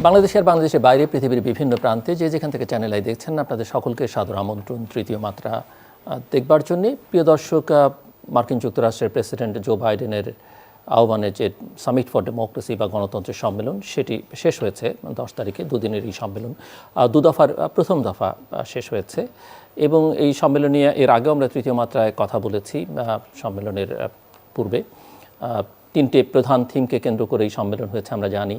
বাংলাদেশ আর বাংলাদেশের বাইরে পৃথিবীর বিভিন্ন প্রান্তে যে যেখান থেকে চ্যানেল আই দেখছেন আপনাদের সকলকে সাদর আমন্ত্রণ তৃতীয় মাত্রা দেখবার জন্য। প্রিয় দর্শক, মার্কিন যুক্তরাষ্ট্রের প্রেসিডেন্ট জো বাইডেনের আহ্বানে যে সামিট ফর ডেমোক্রেসি বা গণতন্ত্রের সম্মেলন সেটি শেষ হয়েছে 10 তারিখে। দুদিনের এই সম্মেলন, দু দফার প্রথম দফা শেষ হয়েছে এবং এই সম্মেলন নিয়ে এর আগেও আমরা তৃতীয় মাত্রায় কথা বলেছি। সম্মেলনের পূর্বে তিনটে প্রধান থিমকে কেন্দ্র করে এই সম্মেলন হয়েছে আমরা জানি।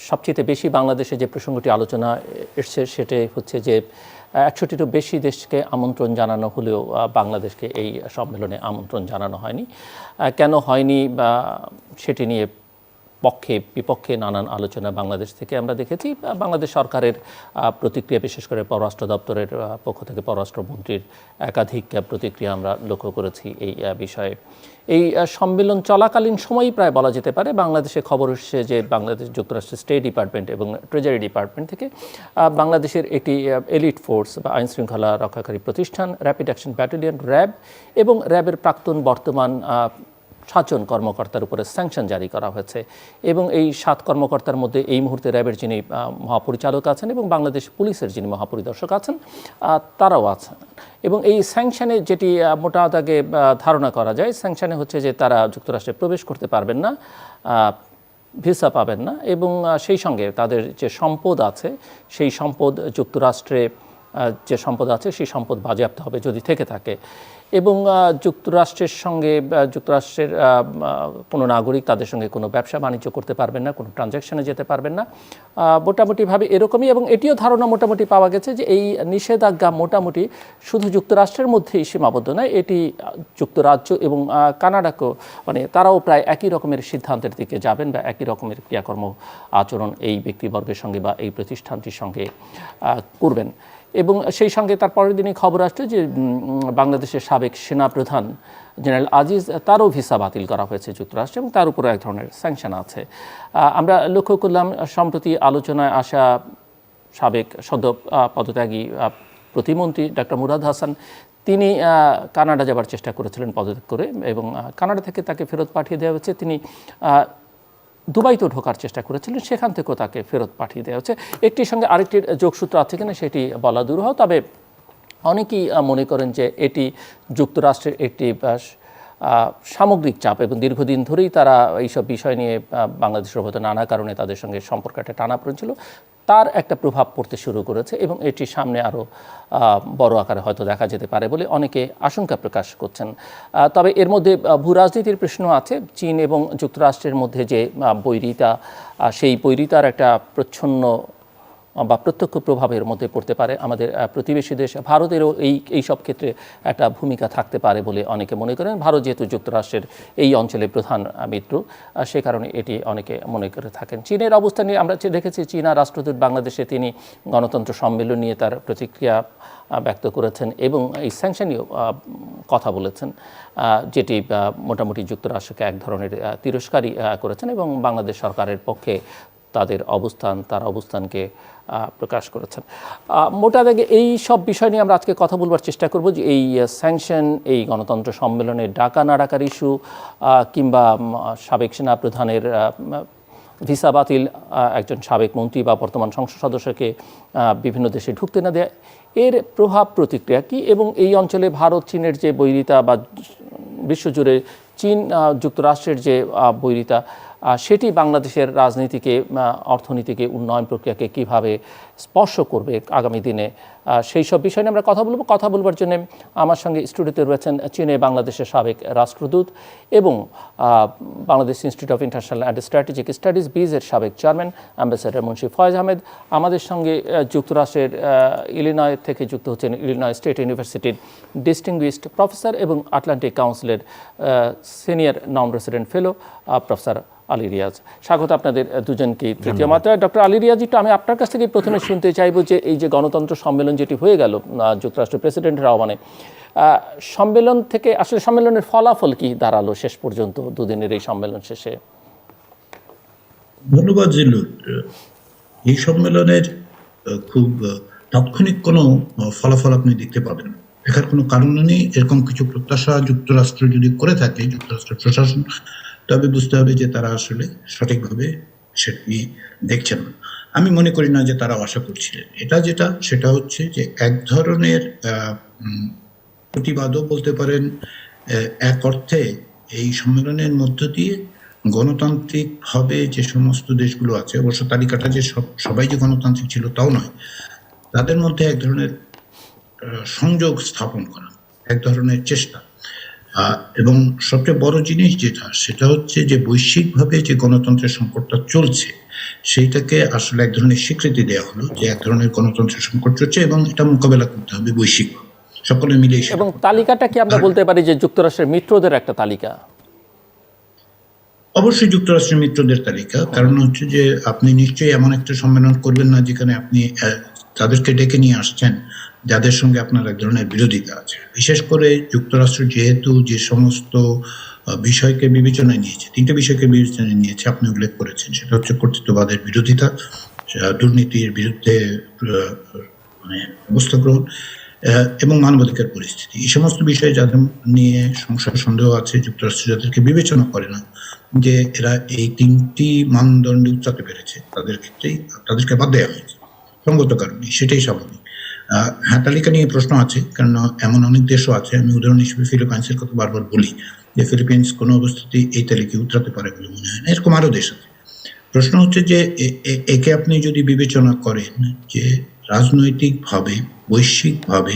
সবচেয়ে বেশি বাংলাদেশে যে প্রসঙ্গটি আলোচনা এসছে সেটাই হচ্ছে যে 100টিরও বেশি দেশকে আমন্ত্রণ জানানো হলেও বাংলাদেশকে এই সম্মেলনে আমন্ত্রণ জানানো হয়নি। কেন হয়নি বা সেটি নিয়ে পক্ষে বিপক্ষে নানান আলোচনা বাংলাদেশ থেকে আমরা দেখেছি। বাংলাদেশ সরকারের প্রতিক্রিয়া, বিশেষ করে পররাষ্ট্র দপ্তরের পক্ষ থেকে পররাষ্ট্রমন্ত্রীর একাধিক প্রতিক্রিয়া আমরা লক্ষ্য করেছি এই বিষয়ে। এই সম্মেলন চলাকালীন সময়ই প্রায় বলা যেতে পারে বাংলাদেশে খবর এসেছে যে বাংলাদেশ যুক্তরাষ্ট্রের স্টেট ডিপার্টমেন্ট এবং ট্রেজারি ডিপার্টমেন্ট থেকে বাংলাদেশের একটি এলিট ফোর্স বা আইনশৃঙ্খলা রক্ষাকারী প্রতিষ্ঠান র্যাপিড অ্যাকশন ব্যাটালিয়ন র্যাব এবং র্যাবের প্রাক্তন বর্তমান 7 জন কর্মকর্তার উপরে স্যাংশন জারি করা হয়েছে এবং এই 7 কর্মকর্তার মধ্যে এই মুহূর্তে র্যাবের যিনি মহাপরিচালক আছেন এবং বাংলাদেশ পুলিশের যিনি মহাপরিদর্শক আছেন তারাও আছেন। এবং এই স্যাংশনে যেটি মোটা দাগে ধারণা করা যায়, স্যাংশনে হচ্ছে যে তারা যুক্তরাষ্ট্রে প্রবেশ করতে পারবেন না, ভিসা পাবেন না এবং সেই সঙ্গে তাদের যে সম্পদ আছে সেই সম্পদ যুক্তরাষ্ট্রে যে সম্পদ আছে সেই সম্পদ বাজেয়াপ্ত হবে যদি থেকে থাকে এবং যুক্তরাষ্ট্রের সঙ্গে যুক্তরাষ্ট্রের কোনো নাগরিক তাদের সঙ্গে কোনো ব্যবসা বাণিজ্য করতে পারবেন না, কোনো ট্রানজ্যাকশনে যেতে পারবেন না। মোটামুটিভাবে এরকমই এবং এটিও ধারণা মোটামুটি পাওয়া গেছে যে এই নিষেধাজ্ঞা মোটামুটি শুধু যুক্তরাষ্ট্রের মধ্যেই সীমাবদ্ধ নয়, এটি যুক্তরাজ্য এবং কানাডাকেও মানে তারাও প্রায় একই রকমের সিদ্ধান্তের দিকে যাবেন বা একই রকমের ক্রিয়াকর্ম আচরণ এই ব্যক্তিবর্গের সঙ্গে বা এই প্রতিষ্ঠানটির সঙ্গে করবেন। এবং সেই সঙ্গে তার পরের দিনই খবর আসছে যে বাংলাদেশের সাবেক সেনাপ্রধান জেনারেল আজিজ তারও ভিসা বাতিল করা হয়েছে যুক্তরাষ্ট্রে এবং তার উপরে এক ধরনের স্যাংশন আছে। আমরা লক্ষ্য করলাম সম্প্রতি আলোচনায় আসা সাবেক সদ্য পদত্যাগী প্রতিমন্ত্রী ডক্টর মুরাদ হাসান, তিনি কানাডা যাবার চেষ্টা করেছিলেন পদত্যাগ করে এবং কানাডা থেকে তাকে ফেরত পাঠিয়ে দেওয়া হয়েছে। তিনি দুবাইতেও ঢোকার চেষ্টা করেছিলেন, সেখান থেকেও তাকে ফেরত পাঠিয়ে দেওয়া হচ্ছে। একটির সঙ্গে আরেকটির যোগসূত্র আছে কিনা সেটি বলা দুরূহ, তবে অনেকেই মনে করেন যে এটি যুক্তরাষ্ট্রের একটি সামগ্রিক চাপ এবং দীর্ঘদিন ধরেই তারা এইসব বিষয় নিয়ে বাংলাদেশের হয়তো নানা কারণে তাদের সঙ্গে সম্পর্ক একটা টানাপোড়েন ছিল, তার একটা প্রভাব পড়তে শুরু করেছে এবং এটি সামনে আরও বড় আকারে হয়তো দেখা যেতে পারে বলে অনেকে আশঙ্কা প্রকাশ করছেন। তবে এর মধ্যে ভূ রাজনীতির প্রশ্ন আছে। চীন এবং যুক্তরাষ্ট্রের মধ্যে যে বৈরিতা, সেই বৈরিতার একটা প্রচ্ছন্ন বা প্রত্যক্ষ প্রভাবের মধ্যে পড়তে পারে আমাদের প্রতিবেশী দেশ ভারতেরও এই সব ক্ষেত্রে একটা ভূমিকা থাকতে পারে বলে অনেকে মনে করেন। ভারত যেহেতু যুক্তরাষ্ট্রের এই অঞ্চলের প্রধান মিত্র, সে কারণে এটি অনেকে মনে করে থাকেন। চীনের অবস্থান নিয়ে আমরা দেখেছি চীনা রাষ্ট্রদূত বাংলাদেশে তিনি গণতন্ত্র সম্মেলন নিয়ে তার প্রতিক্রিয়া ব্যক্ত করেছেন এবং এই স্যাংশন নিয়েও কথা বলেছেন, যেটি মোটামুটি যুক্তরাষ্ট্রকে এক ধরনের তিরস্কারই করেছেন এবং বাংলাদেশ সরকারের পক্ষে তার অবস্থানকে প্রকাশ করেছেন। মোটা দাগে এই সব বিষয় নিয়ে আমরা আজকে কথা বলবার চেষ্টা করব যে এই স্যাংশন, এই গণতন্ত্র সম্মেলনে ডাকা না ডাকার ইস্যু কিংবা সাবেক সেনা প্রধানের ভিসা বাতিল, একজন সাবেক মন্ত্রী বা বর্তমান সংসদ সদস্যকে বিভিন্ন দেশে ঢুকতে না দেয়, এর প্রভাব প্রতিক্রিয়া কী এবং এই অঞ্চলে ভারত চীনের যে বৈরিতা বা বিশ্বজুড়ে চীন যুক্তরাষ্ট্রের যে বৈরিতা, সেটি বাংলাদেশের রাজনীতিকে, অর্থনীতিকে, উন্নয়ন প্রক্রিয়াকে কীভাবে স্পর্শ করবে আগামী দিনে, সেই সব বিষয় নিয়ে আমরা কথা বলবার জন্য আমার সঙ্গে স্টুডিওতে রয়েছেন চীনে বাংলাদেশের সাবেক রাষ্ট্রদূত এবং Bangladesh institute of international and strategic studies বিজের সাবেক চেয়ারম্যান অ্যাম্বাসেডর মুন্সি ফয়েজ আহমেদ। আমাদের সঙ্গে যুক্তরাষ্ট্রের ইলিনয় থেকে যুক্ত হচ্ছেন ইলিনয় স্টেট ইউনিভার্সিটির ডিস্টিংগুইশড প্রফেসর এবং আটলান্টিক কাউন্সিলের senior non resident fellow professor Ali Riaz. স্বাগত আপনাদের দুজনকে তৃতীয় মাত্রায়। ডক্টর আলী রিয়াজ, একটু আমি আপনার কাছ থেকে প্রথমে শুনতে চাইব যে এই যে গণতন্ত্র সম্মেলন যেটি হয়ে গেল যুক্তরাষ্ট্রের প্রেসিডেন্টের আহ্বানে, সম্মেলন থেকে আসলে সম্মেলনের ফলাফল কি দাঁড়ালো শেষ পর্যন্ত দুদিনের এই সম্মেলন শেষে? ধন্যবাদ জিল্লুর। এই সম্মেলনের খুব তাৎক্ষণিক কোনো ফলাফল আপনি দেখতে পাবেন না, দেখার কোনো কারণ নেই। এরকম কিছু প্রত্যাশা যুক্তরাষ্ট্র যদি করে থাকে, যুক্তরাষ্ট্রের প্রশাসন, তবে বুঝতে হবে যে তারা আসলে সঠিকভাবে সেটি দেখছেন না। আমি মনে করি না যে তারাও আশা করছিলেন। সেটা হচ্ছে যে এক ধরনের প্রতিবাদও বলতে পারেন। এক অর্থে এই সম্মেলনের মধ্য দিয়ে গণতান্ত্রিকভাবে যে সমস্ত দেশগুলো আছে, অবশ্য তালিকাটা যে সবাই যে গণতান্ত্রিক ছিল তাও নয়, তাদের মধ্যে এক ধরনের সংযোগ স্থাপন করা, এক ধরনের চেষ্টা। এবং সবচেয়ে বড় জিনিস সেটা হচ্ছে যে বৈশ্বিকভাবে যে গণতন্ত্রের সংকটটা চলছে সেইটাকে আসলে এক ধরনের স্বীকৃতি দেওয়া হলো যে এক ধরনের গণতন্ত্রের সংকট চলছে এবং এটা মোকাবেলা করতে হবে বৈশ্বিক সকলে মিলে। এবং তালিকাটা কি আমরা বলতে পারি যে যুক্তরাষ্ট্রের মিত্রদের একটা তালিকা? অবশ্যই যুক্তরাষ্ট্রের মিত্রদের তালিকা, কারণ হচ্ছে যে আপনি নিশ্চয়ই এমন একটা সম্মেলন করবেন না যেখানে আপনি তাদেরকে ডেকে নিয়ে আসছেন যাদের সঙ্গে আপনার এক ধরনের বিরোধিতা আছে। বিশেষ করে যুক্তরাষ্ট্র যেহেতু যে সমস্ত বিষয়কে বিবেচনায় নিয়েছে, 3টে বিষয়কে বিবেচনায় নিয়েছে, আপনি উল্লেখ করেছেন, সেটা হচ্ছে কর্তৃত্ববাদের বিরোধিতা, দুর্নীতির বিরুদ্ধে মানে অবস্থা গ্রহণ এবং মানবাধিকার পরিস্থিতি। এই সমস্ত বিষয়ে যাদের নিয়ে সংশয় সন্দেহ আছে, যুক্তরাষ্ট্র যাদেরকে বিবেচনা করে না যে এরা এই 3টি মানদণ্ডে উতরাতে পেরেছে, তাদের ক্ষেত্রেই তাদেরকে বাদ দেওয়া হয়েছে সঙ্গত কারণে, সেটাই স্বাভাবিক। হ্যাঁ, তালিকা নিয়ে প্রশ্ন আছে, কারণ এমন অনেক দেশও আছে। আমি উদাহরণ হিসেবে ফিলিপাইন্সের কথা বারবার বলি যে ফিলিপাইন্স কোনো অবস্থাতেই এই তালিকায় উতরাতে পারে বলে মনে হয় না। এরকম আরো দেশ আছে। প্রশ্ন হচ্ছে যে একে আপনি যদি বিবেচনা করেন যে রাজনৈতিকভাবে বৈশ্বিকভাবে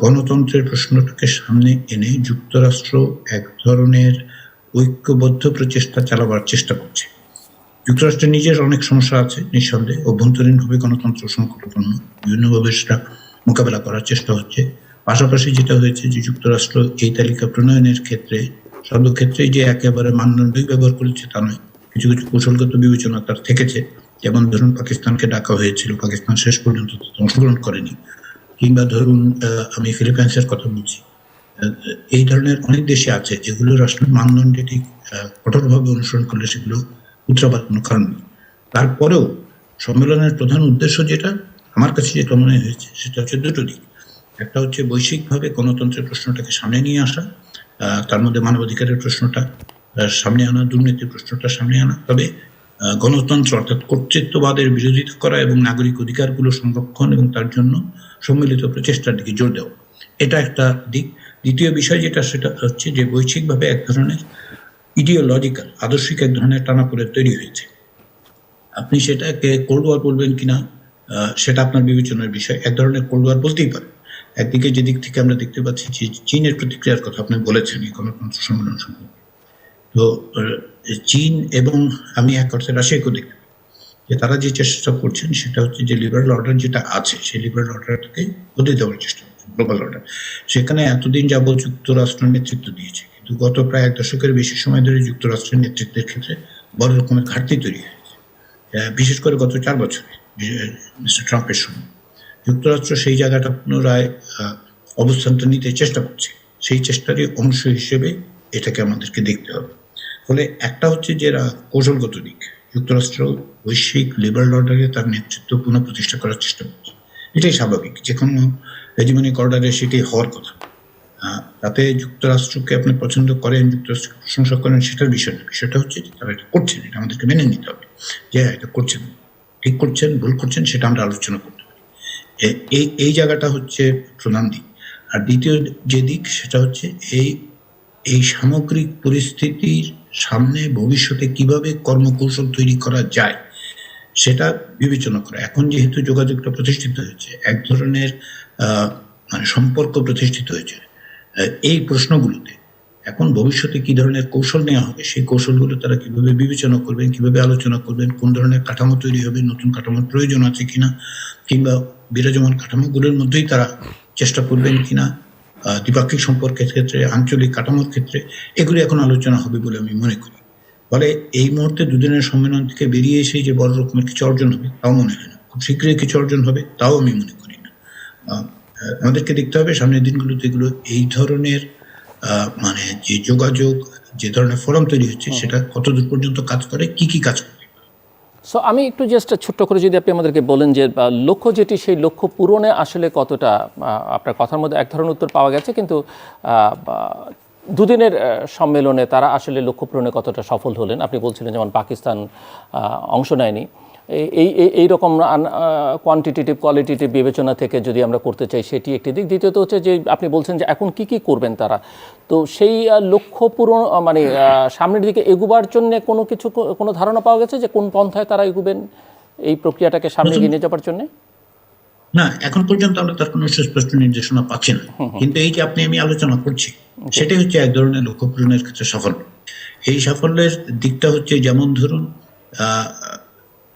গণতন্ত্রের প্রশ্নটাকে সামনে এনে যুক্তরাষ্ট্র এক ধরনের ঐক্যবদ্ধ প্রচেষ্টা চালাবার চেষ্টা করছে। যুক্তরাষ্ট্রের নিজের অনেক সমস্যা আছে নিঃসন্দেহে, অভ্যন্তরীণভাবে গণতন্ত্র সংকটপূর্ণ, বিভিন্নভাবে সেটা মোকাবেলা করার চেষ্টা হচ্ছে। পাশাপাশি যেটা হয়েছে যে যুক্তরাষ্ট্র এই তালিকা প্রণয়নের ক্ষেত্রে সর্বক্ষেত্রেই যে একেবারে মানদণ্ডই ব্যবহার করেছে তা নয়, কিছু কিছু কৌশলগত বিবেচনা তার থেকেছে। যেমন ধরুন পাকিস্তানকে ডাকা হয়েছিল, পাকিস্তান শেষ পর্যন্ত অংশগ্রহণ করেনি। কিংবা ধরুন আমি ফিলিপাইন্সের কথা বলছি। এই ধরনের অনেক দেশে আছে যেগুলোর আসলে মানদণ্ডে ঠিক কঠোরভাবে অনুসরণ করলে সেগুলো উত্তরাবার কোনো কারণ নেই। তারপরেও সম্মেলনের প্রধান উদ্দেশ্য যেটা আমার কাছে যেটা মনে হয়েছে সেটা হচ্ছে দুটো দিক। একটা হচ্ছে বৈশ্বিকভাবে গণতন্ত্রের প্রশ্নটাকে সামনে নিয়ে আসা, তার মধ্যে মানবাধিকারের প্রশ্নটা সামনে আনা, দুর্নীতির প্রশ্নটা সামনে আনা। তবে গণতন্ত্র অর্থাৎ কর্তৃত্ববাদের বিরোধিতা করা এবং নাগরিক অধিকারগুলো সংরক্ষণ এবং তার জন্য সম্মিলিত প্রচেষ্টার দিকে জোর দেওয়া, এটা একটা দিক। দ্বিতীয় বিষয় যেটা সেটা হচ্ছে যে বৈশ্বিকভাবে এক ধরনের ইডিওলজিক্যাল আদর্শিক এক ধরনের টানাপোড়েন তৈরি হয়েছে। আপনি সেটাকে কোল্ড ওয়ার বলবেন কিনা সেটা আপনার বিবেচনার বিষয়। এক ধরনের কোল্ড ওয়ার বলতেই পারে। একদিকে যেদিক থেকে আমরা দেখতে পাচ্ছি যে চীনের প্রতিক্রিয়ার কথা আপনি বলেছেন এই গণতন্ত্র সম্মেলন সম্পর্কে, তো চীন এবং আমি এক অর্থে রাশিয়াকেও দেখতে পাই যে তারা যে চেষ্টা করছেন সেটা হচ্ছে যে লিবারেল অর্ডার যেটা আছে সেই লিবারেল অর্ডারটাকে বদলে দেওয়ার চেষ্টা করছেন, গ্লোবাল অর্ডার। সেখানে এতদিন যাবৎ যুক্তরাষ্ট্র নেতৃত্ব দিয়েছে, কিন্তু গত প্রায় 1 দশকের বেশি সময় ধরে যুক্তরাষ্ট্রের নেতৃত্বের ক্ষেত্রে বড় রকমের ঘাটতি তৈরি হয়েছে। বিশেষ করে গত 4 বছরে মিস্টার ট্রাম্পের সময় যুক্তরাষ্ট্র সেই জায়গাটা পুনরায় অবস্থানটা নিতে চেষ্টা করছে। সেই চেষ্টারই অংশ হিসেবে এটাকে আমাদেরকে দেখতে হবে। ফলে একটা হচ্ছে যে কৌশলগত দিক, যুক্তরাষ্ট্র বৈশ্বিক লিবারেল অর্ডারে তার নেতৃত্ব পুনঃপ্রতিষ্ঠা করার চেষ্টা করছে। এটাই স্বাভাবিক, যে কোনো হেজিমনিক অর্ডারে সেটাই হওয়ার কথা। তাতে যুক্তরাষ্ট্রকে আপনি পছন্দ করেন, যুক্তরাষ্ট্রকে প্রশংসা করেন, সেটার বিষয় না। বিষয়টা হচ্ছে যে তারা এটা করছেন, এটা আমাদেরকে মেনে নিতে হবে যে এটা করছেন, ঠিক করছেন, ভুল করছেন, সেটা আমরা আলোচনা করতে পারি। এই জায়গাটা হচ্ছে প্রধান দিক। আর দ্বিতীয় যে দিক সেটা হচ্ছে এই সামগ্রিক পরিস্থিতির সামনে ভবিষ্যতে কিভাবে কর্মকৌশল তৈরি করা যায় সেটা বিবেচনা করা। এখন যেহেতু যোগাযোগটা প্রতিষ্ঠিত হয়েছে, এক ধরনের মানে সম্পর্ক প্রতিষ্ঠিত হয়েছে এই প্রশ্নগুলোতে, এখন ভবিষ্যতে কি ধরনের কৌশল নেওয়া হবে সেই কৌশলগুলো তারা কিভাবে বিবেচনা করবেন, কিভাবে আলোচনা করবেন, কোন ধরনের কাঠামো তৈরি হবে, নতুন কাঠামোর প্রয়োজন আছে কিনা, কিংবা বিরাজমান কাঠামোগুলোর মধ্যেই তারা চেষ্টা করবেন কিনা, দ্বিপাক্ষিক সম্পর্কের ক্ষেত্রে, আঞ্চলিক কাঠামোর ক্ষেত্রে, এগুলি এখন আলোচনা হবে বলে আমি মনে করি। ফলে এই মুহূর্তে দুদিনের সম্মেলন থেকে বেরিয়ে এসে যে বড় রকমের কিছু অর্জন হবে তাও মনে হয় না, খুব শীঘ্রই কিছু অর্জন হবে তাও আমি মনে করি না। আমাদেরকে দেখতে হবে সামনের দিনগুলোতে এগুলো এই ধরনের মানে যে যোগাযোগ, যে ধরনের ফোরাম তৈরি হচ্ছে সেটা কতদূর পর্যন্ত কাজ করে, কি কাজ করে। সো আমি একটু জাস্ট ছোট্ট করে যদি আপনি আমাদেরকে বলেন যে লক্ষ্য যেটি, সেই লক্ষ্য পূরণে আসলে কতটা, আপনার কথার মধ্যে এক ধরনের উত্তর পাওয়া গেছে, কিন্তু দুদিনের সম্মেলনে তারা আসলে লক্ষ্য পূরণে কতটা সফল হলেন? আপনি বলছিলেন যেমন পাকিস্তান অংশ নেয়নি, এই রকম কোয়ান্টিটেটিভ কোয়ালিটেটিভ বিবেচনা থেকে যদি আমরা করতে চাই সেটি একটি দিক। দ্বিতীয়ত হচ্ছে যে আপনি বলছেন যে এখন কি করবেন তারা, তো সেই লক্ষ্য পূরণ মানে সামনের দিকে এগুবার জন্য কোনো ধারণা পাওয়া গেছে যে কোন পন্থায় তারা এগুবেন এই প্রক্রিয়াটাকে সামনে এগিয়ে নিয়ে যাবার জন্য? না, এখন পর্যন্ত আমরা তার কোনো সুস্পষ্ট নির্দেশনা পাচ্ছি না, কিন্তু এই যে আমি আলোচনা করছি সেটাই হচ্ছে এক ধরনের লক্ষ্য পূরণের ক্ষেত্রে সাফল্য। এই সাফল্যের দিকটা হচ্ছে যেমন ধরুন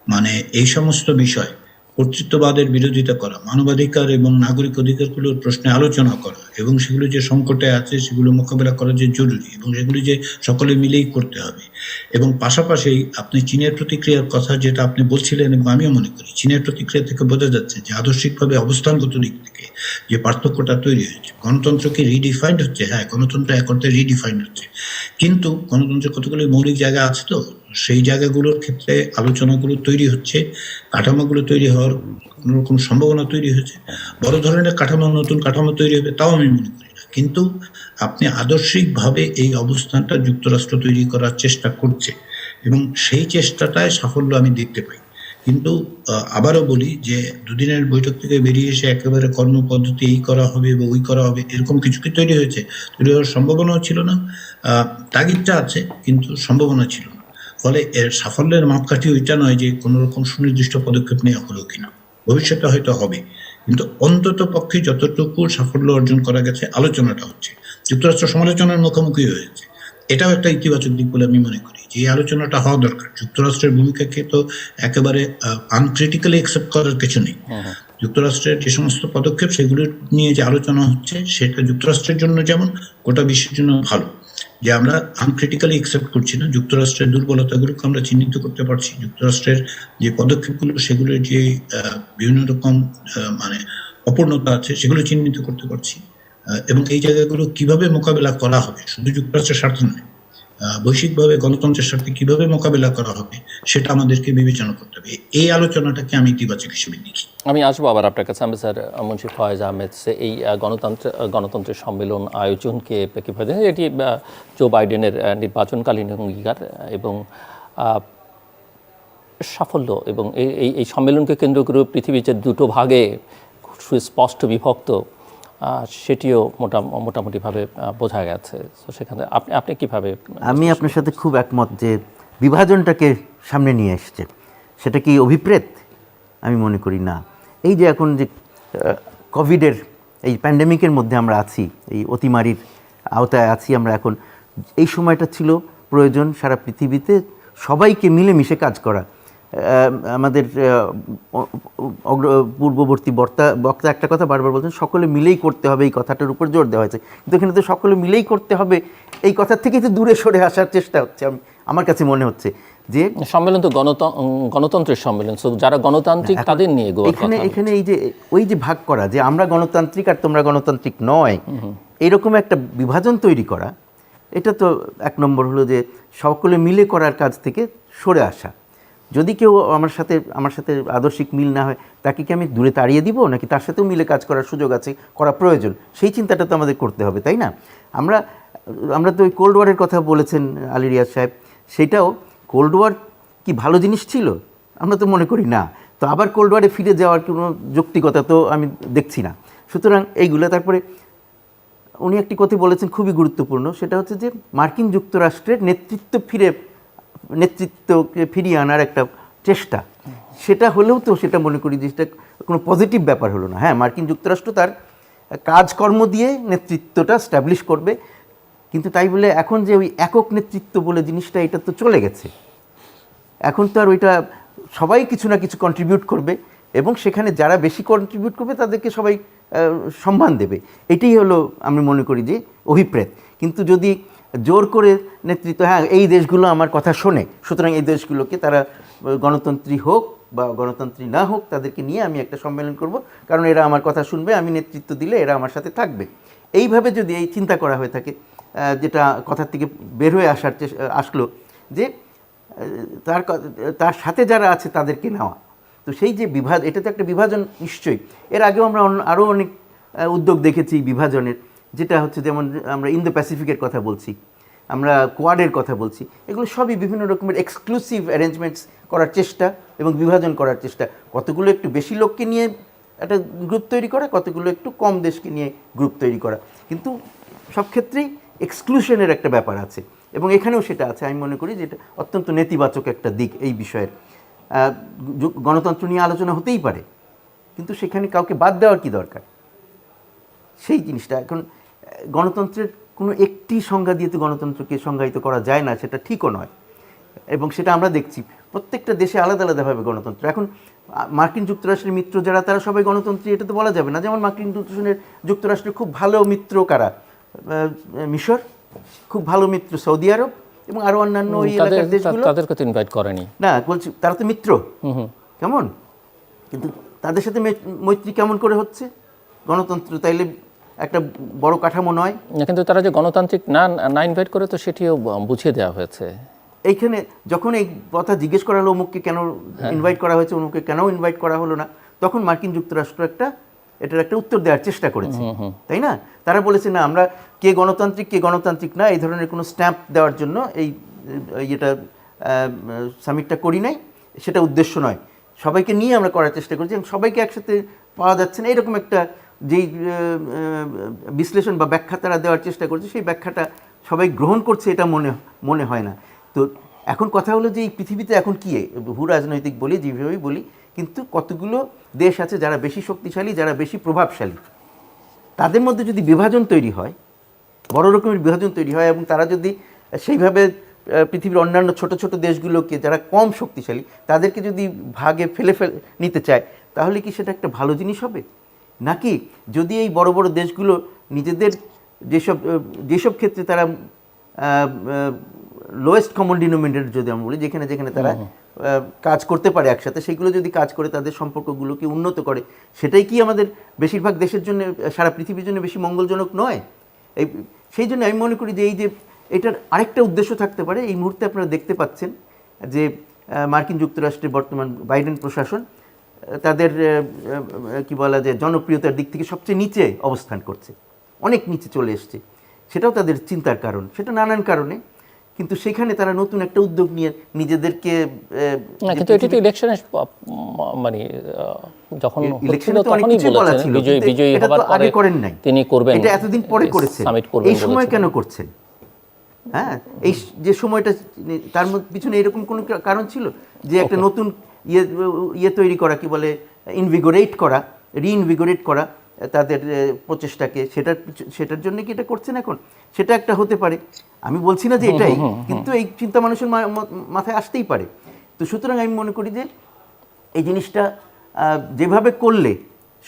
মানে এই সমস্ত বিষয় কর্তৃত্ববাদের বিরোধিতা করা, মানবাধিকার এবং নাগরিক অধিকারগুলোর প্রশ্নে আলোচনা করা এবং সেগুলো যে সংকটে আছে সেগুলো মোকাবেলা করা যে জরুরি এবং সেগুলি যে সকলে মিলেই করতে হবে। এবং পাশাপাশি আপনি চীনের প্রতিক্রিয়ার কথা যেটা আপনি বলছিলেন এবং আমিও মনে করি চীনের প্রতিক্রিয়া থেকে বোঝা যাচ্ছে যে আদর্শিকভাবে অবস্থানগত দিক থেকে যে পার্থক্যটা তৈরি হয়েছে, গণতন্ত্র কি রিডিফাইন্ড হচ্ছে? হ্যাঁ, গণতন্ত্র এক অর্থে রিডিফাইন্ড হচ্ছে, কিন্তু গণতন্ত্রের কতগুলো মৌলিক জায়গা আছে, তো সেই জায়গাগুলোর ক্ষেত্রে আলোচনাগুলো তৈরি হচ্ছে, কাঠামোগুলো তৈরি হওয়ার কোনো রকম সম্ভাবনা তৈরি হয়েছে। বড় ধরনের কাঠামো, নতুন কাঠামো তৈরি হবে তাও আমি মনে করি না, কিন্তু আপনি আদর্শিকভাবে এই অবস্থানটা যুক্তরাষ্ট্র তৈরি করার চেষ্টা করছে এবং সেই চেষ্টাটায় সাফল্য আমি দেখতে পাই। কিন্তু আবারও বলি যে দুদিনের বৈঠক থেকে বেরিয়ে এসে একেবারে কর্মপদ্ধতি এই করা হবে বা ওই করা হবে এরকম কিছু কি তৈরি হয়েছে? তৈরি হওয়ার সম্ভাবনাও ছিল না। তাগিদটা আছে কিন্তু সম্ভাবনা ছিল না। ফলে এর সাফল্যের মাপকাঠি ওইটা নয় যে কোনো রকম সুনির্দিষ্ট পদক্ষেপ নেওয়া হলো কিনা, ভবিষ্যতে হয়তো হবে, কিন্তু অন্তত পক্ষে যতটুকু সাফল্য অর্জন করা গেছে আলোচনাটা হচ্ছে, যুক্তরাষ্ট্র সমালোচনার মুখোমুখি হয়েছে, এটাও একটা ইতিবাচক দিক বলে আমি মনে করি যে এই আলোচনাটা হওয়া দরকার। যুক্তরাষ্ট্রের ভূমিকাকে তো একেবারে আনক্রিটিক্যালি অ্যাকসেপ্ট করার কিছু নেই। যুক্তরাষ্ট্রের যে সমস্ত পদক্ষেপ সেগুলো নিয়ে যে আলোচনা হচ্ছে সেটা যুক্তরাষ্ট্রের জন্য যেমন গোটা বিশ্বের জন্য ভালো, যে আমরা আনক্রিটিক্যালি অ্যাকসেপ্ট করছি না, যুক্তরাষ্ট্রের দুর্বলতাগুলোকে আমরা চিহ্নিত করতে পারছি, যুক্তরাষ্ট্রের যে পদক্ষেপগুলো সেগুলোর যে বিভিন্ন রকম মানে অপূর্ণতা আছে সেগুলো চিহ্নিত করতে পারছি, এবং এই জায়গাগুলো কিভাবে মোকাবেলা করা হবে শুধু যুক্তরাষ্ট্রের স্বার্থে নয়, বৈশ্বিকভাবে গণতন্ত্রের সাথে কিভাবে মোকাবেলা করা হবে সেটা আমাদেরকে বিবেচনা করতে হবে। এই আলোচনাটাকে আমি ইতিবাচক হিসেবে দেখি। আমি আসবো আবার আপনার কাছে। আমি স্যার মুন্সি ফয়েজ আহমেদ, এই গণতন্ত্রের সম্মেলন আয়োজনকে কীভাবে দেখেন? এটি জো বাইডেনের নির্বাচনকালীন অঙ্গীকার এবং সাফল্য, এবং এই সম্মেলনকে কেন্দ্র করে পৃথিবীর যে দুটো ভাগে সুস্পষ্ট বিভক্ত সেটিও মোটামুটিভাবে বোঝা গেছে। তো সেখানে আপনি কীভাবে? আমি আপনার সাথে খুব একমত যে বিভাজনটাকে সামনে নিয়ে এসছে, সেটা কি অভিপ্রেত? আমি মনে করি না। এই যে এখন যে কোভিডের এই প্যান্ডেমিকের মধ্যে আমরা আছি, এই অতিমারির আওতায় আছি আমরা এখন, এই সময়টা ছিল প্রয়োজন সারা পৃথিবীতে সবাইকে মিলেমিশে কাজ করা। আমাদের পূর্ববর্তী বক্তা একটা কথা বারবার বলছেন, সকলে মিলেই করতে হবে, এই কথাটার উপর জোর দেওয়া হয়েছে, কিন্তু এখানে তো সকলে মিলেই করতে হবে এই কথার থেকে তো দূরে সরে আসার চেষ্টা হচ্ছে। আমার কাছে মনে হচ্ছে যে সম্মেলন তো গণতন্ত্রের সম্মেলন, যারা গণতান্ত্রিক তাদের নিয়ে এখানে এই যে ওই যে ভাগ করা যে আমরা গণতান্ত্রিক আর তোমরা গণতান্ত্রিক নয়, এইরকম একটা বিভাজন তৈরি করা, এটা তো এক নম্বর হলো যে সকলে মিলে করার কাজ থেকে সরে আসা। যদি কেউ আমার সাথে আদর্শিক মিল না হয় তাকে কি আমি দূরে তাড়িয়ে দিব, নাকি তার সাথেও মিলে কাজ করার সুযোগ আছে, করা প্রয়োজন, সেই চিন্তাটা তো আমাদের করতে হবে, তাই না? আমরা তো ওই কোল্ড ওয়ারের কথা বলেছেন আলী রিয়াজ সাহেব, সেটাও কোল্ড ওয়ার কি ভালো জিনিস ছিল? আমরা তো মনে করি না। তো আবার কোল্ড ওয়ারে ফিরে যাওয়ার কোনো যৌক্তিকতা তো আমি দেখছি না। সুতরাং এইগুলো, তারপরে উনি একটি কথা বলেছেন খুবই গুরুত্বপূর্ণ, সেটা হচ্ছে যে মার্কিন যুক্তরাষ্ট্রের নেতৃত্বকে ফিরিয়ে আনার একটা চেষ্টা, সেটা হলেও তো সেটা মনে করি যে সেটা কোনো পজিটিভ ব্যাপার হলো না। হ্যাঁ, মার্কিন যুক্তরাষ্ট্র তার কাজকর্ম দিয়ে নেতৃত্বটা স্ট্যাবলিশ করবে, কিন্তু তাই বলে এখন যে ওই একক নেতৃত্ব বলে জিনিসটা, এটা তো চলে গেছে। এখন তো আর ওইটা সবাই কিছু না কিছু কন্ট্রিবিউট করবে এবং সেখানে যারা বেশি কন্ট্রিবিউট করবে তাদেরকে সবাই সম্মান দেবে, এটাই হলো আমি মনে করি যে অভিপ্রেত। কিন্তু যদি জোর করে নেতৃত্ব, হ্যাঁ এই দেশগুলো আমার কথা শোনে, সুতরাং এই দেশগুলোকে তারা গণতন্ত্রী হোক বা গণতন্ত্রী না হোক তাদেরকে নিয়ে আমি একটা সম্মেলন করব, কারণ এরা আমার কথা শুনবে, আমি নেতৃত্ব দিলে এরা আমার সাথে থাকবে, এইভাবে যদি এই চিন্তা করা হয়ে থাকে, যেটা কথার থেকে বের হয়ে আসলো যে তার সাথে যারা আছে তাদেরকে নেওয়া, তো সেই যে এটা তো একটা বিভাজন নিশ্চয়ই। এর আগেও আমরা আরও অনেক উদ্যোগ দেখেছি বিভাজনের, যেটা হচ্ছে যেমন আমরা ইন্দো প্যাসিফিকের কথা বলছি, আমরা কোয়াডের কথা বলছি, এগুলো সবই বিভিন্ন রকমের এক্সক্লুসিভ অ্যারেঞ্জমেন্টস করার চেষ্টা এবং বিভাজন করার চেষ্টা। কতগুলো একটু বেশি লোককে নিয়ে একটা গ্রুপ তৈরি করা, কতগুলো একটু কম দেশকে নিয়ে গ্রুপ তৈরি করা, কিন্তু সব ক্ষেত্রেই এক্সক্লুশনের একটা ব্যাপার আছে এবং এখানেও সেটা আছে। আমি মনে করি যে এটা অত্যন্ত নেতিবাচক একটা দিক এই বিষয়ের। গণতন্ত্র নিয়ে আলোচনা হতেই পারে, কিন্তু সেখানে কাউকে বাদ দেওয়ার কি দরকার? সেই জিনিসটা এখন গণতন্ত্রের কোনো একটি সংজ্ঞা দিয়ে তো গণতন্ত্রকে সংজ্ঞায়িত করা যায় না, সেটা ঠিকও নয় এবং সেটা আমরা দেখছি প্রত্যেকটা দেশে আলাদা আলাদাভাবে গণতন্ত্র। এখন মার্কিন যুক্তরাষ্ট্রের মিত্র যারা, তারা সবাই গণতন্ত্রী এটা তো বলা যাবে না। যেমন মার্কিন যুক্তরাষ্ট্রের খুব ভালো মিত্র কারা? মিশর, খুব ভালো মিত্র সৌদি আরব এবং আরও অন্যান্য ওই এলাকার দেশগুলো। তাদেরকে তো ইনভাইট করেনি না, বলছি তারা তো মিত্র, কেমন, কিন্তু তাদের সাথে মৈত্রী কেমন করে হচ্ছে? গণতন্ত্র তাইলে একটা বড় কাঠামো নয়? কিন্তু তারা যে গণতান্ত্রিক না ইনভাইট করে, তো সেটিও বুঝিয়ে দেওয়া হয়েছে। এইখানে যখন এই কথা জিজ্ঞেস করা হলো অমুককে কেন ইনভাইট করা হয়েছে, অমুককে কেন ইনভাইট করা হলো না, তখন মার্কিন যুক্তরাষ্ট্র এটার একটা উত্তর দেওয়ার চেষ্টা করেছে, তাই না? তারা বলেছে না, আমরা কে গণতান্ত্রিক না এই ধরনের কোনো স্ট্যাম্প দেওয়ার জন্য এটা সামিটটা করি নাই, সেটা উদ্দেশ্য নয়। সবাইকে নিয়ে আমরা করার চেষ্টা করছি এবং সবাইকে একসাথে পাওয়া যাচ্ছে না, এরকম একটা যেই বিশ্লেষণ বা ব্যাখ্যা তারা দেওয়ার চেষ্টা করছে, সেই ব্যাখ্যাটা সবাই গ্রহণ করছে এটা মনে হয় না। তো এখন কথা হলো যে এই পৃথিবীতে এখন কি ভূ রাজনৈতিক বলি, যেভাবেই বলি, কিন্তু কতগুলো দেশ আছে যারা বেশি শক্তিশালী, যারা বেশি প্রভাবশালী, তাদের মধ্যে যদি বিভাজন তৈরি হয়, বড় রকমের বিভাজন তৈরি হয় এবং তারা যদি সেইভাবে পৃথিবীর অন্যান্য ছোট ছোট দেশগুলোকে যারা কম শক্তিশালী তাদেরকে যদি ভাগে ফেলে নিতে চায়, তাহলে কি সেটা একটা ভালো জিনিস হবে? নাকি যদি এই বড় বড় দেশগুলো নিজেদের যেসব ক্ষেত্রে তারা লোয়েস্ট কমন ডিনোমিনেটর যদি আমরা বলি, যেখানে যেখানে তারা কাজ করতে পারে একসাথে, সেইগুলো যদি কাজ করে তাদের সম্পর্কগুলোকে উন্নত করে, সেটাই কি আমাদের বেশিরভাগ দেশের জন্য, সারা পৃথিবীর জন্য বেশি মঙ্গলজনক নয়? সেই জন্য আমি মনে করি যে এটার আরেকটা উদ্দেশ্য থাকতে পারে। এই মুহূর্তে আপনারা দেখতে পাচ্ছেন যে মার্কিন যুক্তরাষ্ট্রের বর্তমান বাইডেন প্রশাসন তাদের কি বলা যায় জনপ্রিয়তার দিক থেকে সবচেয়ে নিচে অবস্থান করছে, অনেক নিচে চলে এসছে। সেটাও তাদের চিন্তার কারণ, সেটা নানান কারণে, কিন্তু সেখানে তারা নতুন একটা উদ্যোগ নিয়ে নিজেদেরকে, কিন্তু এটি তো ইলেকশনে মানে যখন ইলেকশনে তো অনেক কিছু বলা ছিল, বিজয়ী এটা তো আগে করেন নাই, তিনি করবেন, এটা এতদিন পরে করেছেন, এই সময় কেন করছেন? হ্যাঁ, এই যে সময়টা, তার পিছনে এরকম কোনো কারণ ছিল যে একটা নতুন ইয়ে তৈরি করা, কি বলে, রিইনভিগোরেট করা তাদের প্রচেষ্টাকে, সেটার জন্য কি এটা করছেন এখন? সেটা একটা হতে পারে, আমি বলছি না যে এটাই, কিন্তু এই চিন্তা মানুষের মাথায় আসতেই পারে। তো সুতরাং আমি মনে করি যে এই জিনিসটা যেভাবে করলে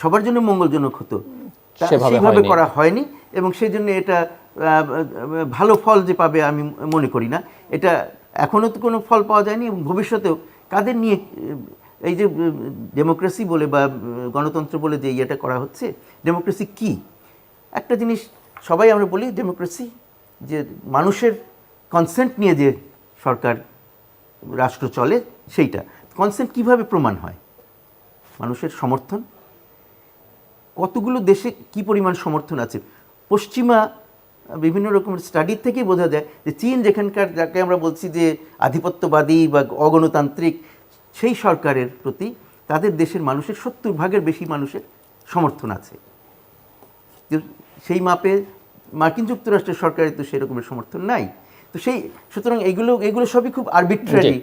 সবার জন্য মঙ্গলজনক হতো, সেইভাবে করা হয়নি এবং সেই জন্য এটা ভালো ফল যে পাবে আমি মনে করি না। এটা এখনও তো কোনো ফল পাওয়া যায়নি এবং ভবিষ্যতেও কাদের নিয়ে এই যে ডেমোক্রেসি বলে বা গণতন্ত্র বলে যে ইয়েটা করা হচ্ছে, ডেমোক্রেসি কি? একটা জিনিস সবাই আমরা বলি, ডেমোক্রেসি যে মানুষের কনসেন্ট নিয়ে যে সরকার রাষ্ট্র চলে, সেইটা কনসেন্ট কিভাবে প্রমাণ হয়? মানুষের সমর্থন, কতগুলো দেশে কি পরিমাণ সমর্থন আছে। পশ্চিমা বিভিন্ন রকমের স্টাডির থেকেই বোঝা যায় যে চীন, যেখানকার যাকে আমরা বলছি যে আধিপত্যবাদী বা অগণতান্ত্রিক, সেই সরকারের প্রতি তাদের দেশের মানুষের 70% বেশি মানুষের সমর্থন আছে। সেই মাপে মার্কিন যুক্তরাষ্ট্রের সরকারের তো সেই রকমের সমর্থন নাই। তো সুতরাং এগুলো সবই খুব আরবিট্রারি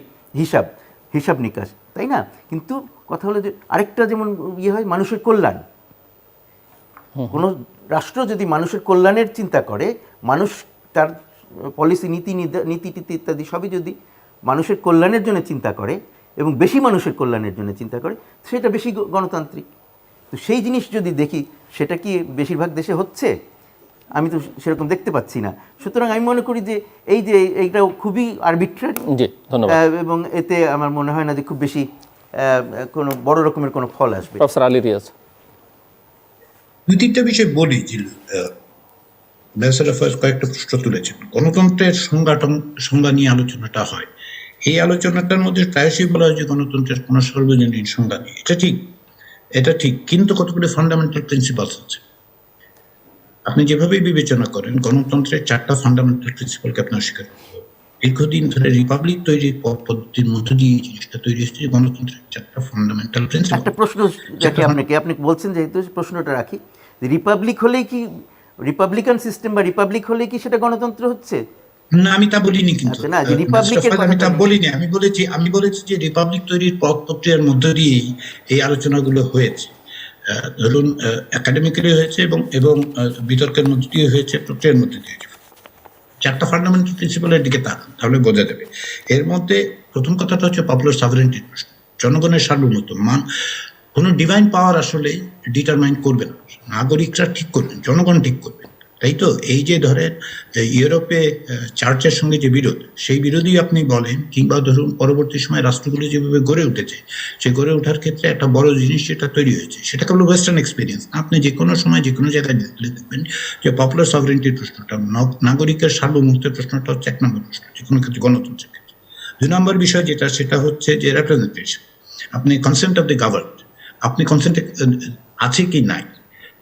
হিসাব নিকাশ, তাই না? কিন্তু কথা হলো যে আরেকটা যেমন ইয়ে হয়, মানুষের কল্যাণ। কোনো রাষ্ট্র যদি মানুষের কল্যাণের চিন্তা করে, মানুষ তার পলিসি নীতি ইত্যাদি সবই যদি মানুষের কল্যাণের জন্য চিন্তা করে এবং বেশি মানুষের কল্যাণের জন্য চিন্তা করে, সেটা বেশি গণতান্ত্রিক। তো সেই জিনিস যদি দেখি, সেটা কি বেশিরভাগ দেশে হচ্ছে? আমি তো সেরকম দেখতে পাচ্ছি না। সুতরাং আমি মনে করি যে এইটা খুবই আরবিট্রারি এবং এতে আমার মনে হয় না যে খুব বেশি কোনো বড় রকমের কোনো ফল আসবে। প্রফেসর আলী রিয়াজ, 2-3টা বিষয় বলি। ব্যারিস্টার ফয়েজ কয়েকটা প্রশ্ন তুলেছেন। গণতন্ত্রের সংজ্ঞা নিয়ে আলোচনাটা হয়, এই আলোচনাটার মধ্যে প্রায়শই বলা হয় যে গণতন্ত্রের কোনো সর্বজনীন সংজ্ঞা নেই। এটা ঠিক, কিন্তু কতগুলো ফান্ডামেন্টাল প্রিন্সিপালস আছে। আপনি যেভাবেই বিবেচনা করেন, গণতন্ত্রের 4টা ফান্ডামেন্টাল প্রিন্সিপালকে আপনি অস্বীকার করতে হবে। দীর্ঘদিন ধরে রিপাবলিক তৈরির পদ্ধতির মধ্য দিয়ে এই জিনিসটা তৈরি হয়েছে যে গণতন্ত্রের 4টা ফান্ডামেন্টাল প্রিন্সিপাল। একটা প্রশ্ন রাখি আপনাকে, আপনি বলছেন যেহেতু প্রশ্নটা রাখি, রিপাবলিক হলেই কি, রিপাবলিকান সিস্টেম বা রিপাবলিক হলেই কি সেটা গণতন্ত্র হচ্ছে? না, আমি তা বলিনি কিন্তু। আচ্ছা, না, যে রিপাবলিকের আমি তা বলিনি। আমি বলেছি যে রিপাবলিক তৈরির পথ প্রক্রিয়ার মধ্য দিয়েই এই আলোচনাগুলো হয়েছে। ধরুন একাডেমিক্যালি হয়েছে এবং বিতর্কের মধ্য দিয়ে হয়েছে, প্রক্রিয়ার মধ্যে দিয়ে হয়েছে। 4টা ফান্ডামেন্টাল প্রিন্সিপালের দিকে তাকান, তাহলে বোঝা যাবে। এর মধ্যে প্রথম কথাটা হচ্ছে পপুলার সভারেন্টির প্রশ্ন, জনগণের সার্বভৌমত্ব। কোনো ডিভাইন পাওয়ার আসলে ডিটারমাইন করবে না, নাগরিকরা ঠিক করবেন, জনগণ ঠিক করবেন, তাই তো? এই যে ধরেন ইউরোপে চার্চের সঙ্গে যে বিরোধ, সেই বিরোধী আপনি বলেন, কিংবা ধরুন পরবর্তী সময় রাষ্ট্রগুলো যেভাবে গড়ে উঠেছে, সেই গড়ে ওঠার ক্ষেত্রে একটা বড় জিনিস যেটা তৈরি হয়েছে, সেটা কেবল ওয়েস্টার্ন এক্সপিরিয়েন্স। আপনি যে কোনো সময় যে কোনো জায়গায় দেখলে দেখবেন যে পপুলার সভারেন্টির প্রশ্নটা, নাগরিকের সার্বভৌমত্বের প্রশ্নটা হচ্ছে 1 নম্বর প্রশ্ন যে কোনো ক্ষেত্রে, গণতন্ত্রের ক্ষেত্রে। 2 নম্বর বিষয় যেটা, সেটা হচ্ছে যে রেপ্রেজেন্টেশন। আপনি কনসেন্ট অফ দ্য গভর্নড, আপনি কনসেন্ট আছে কি নাই,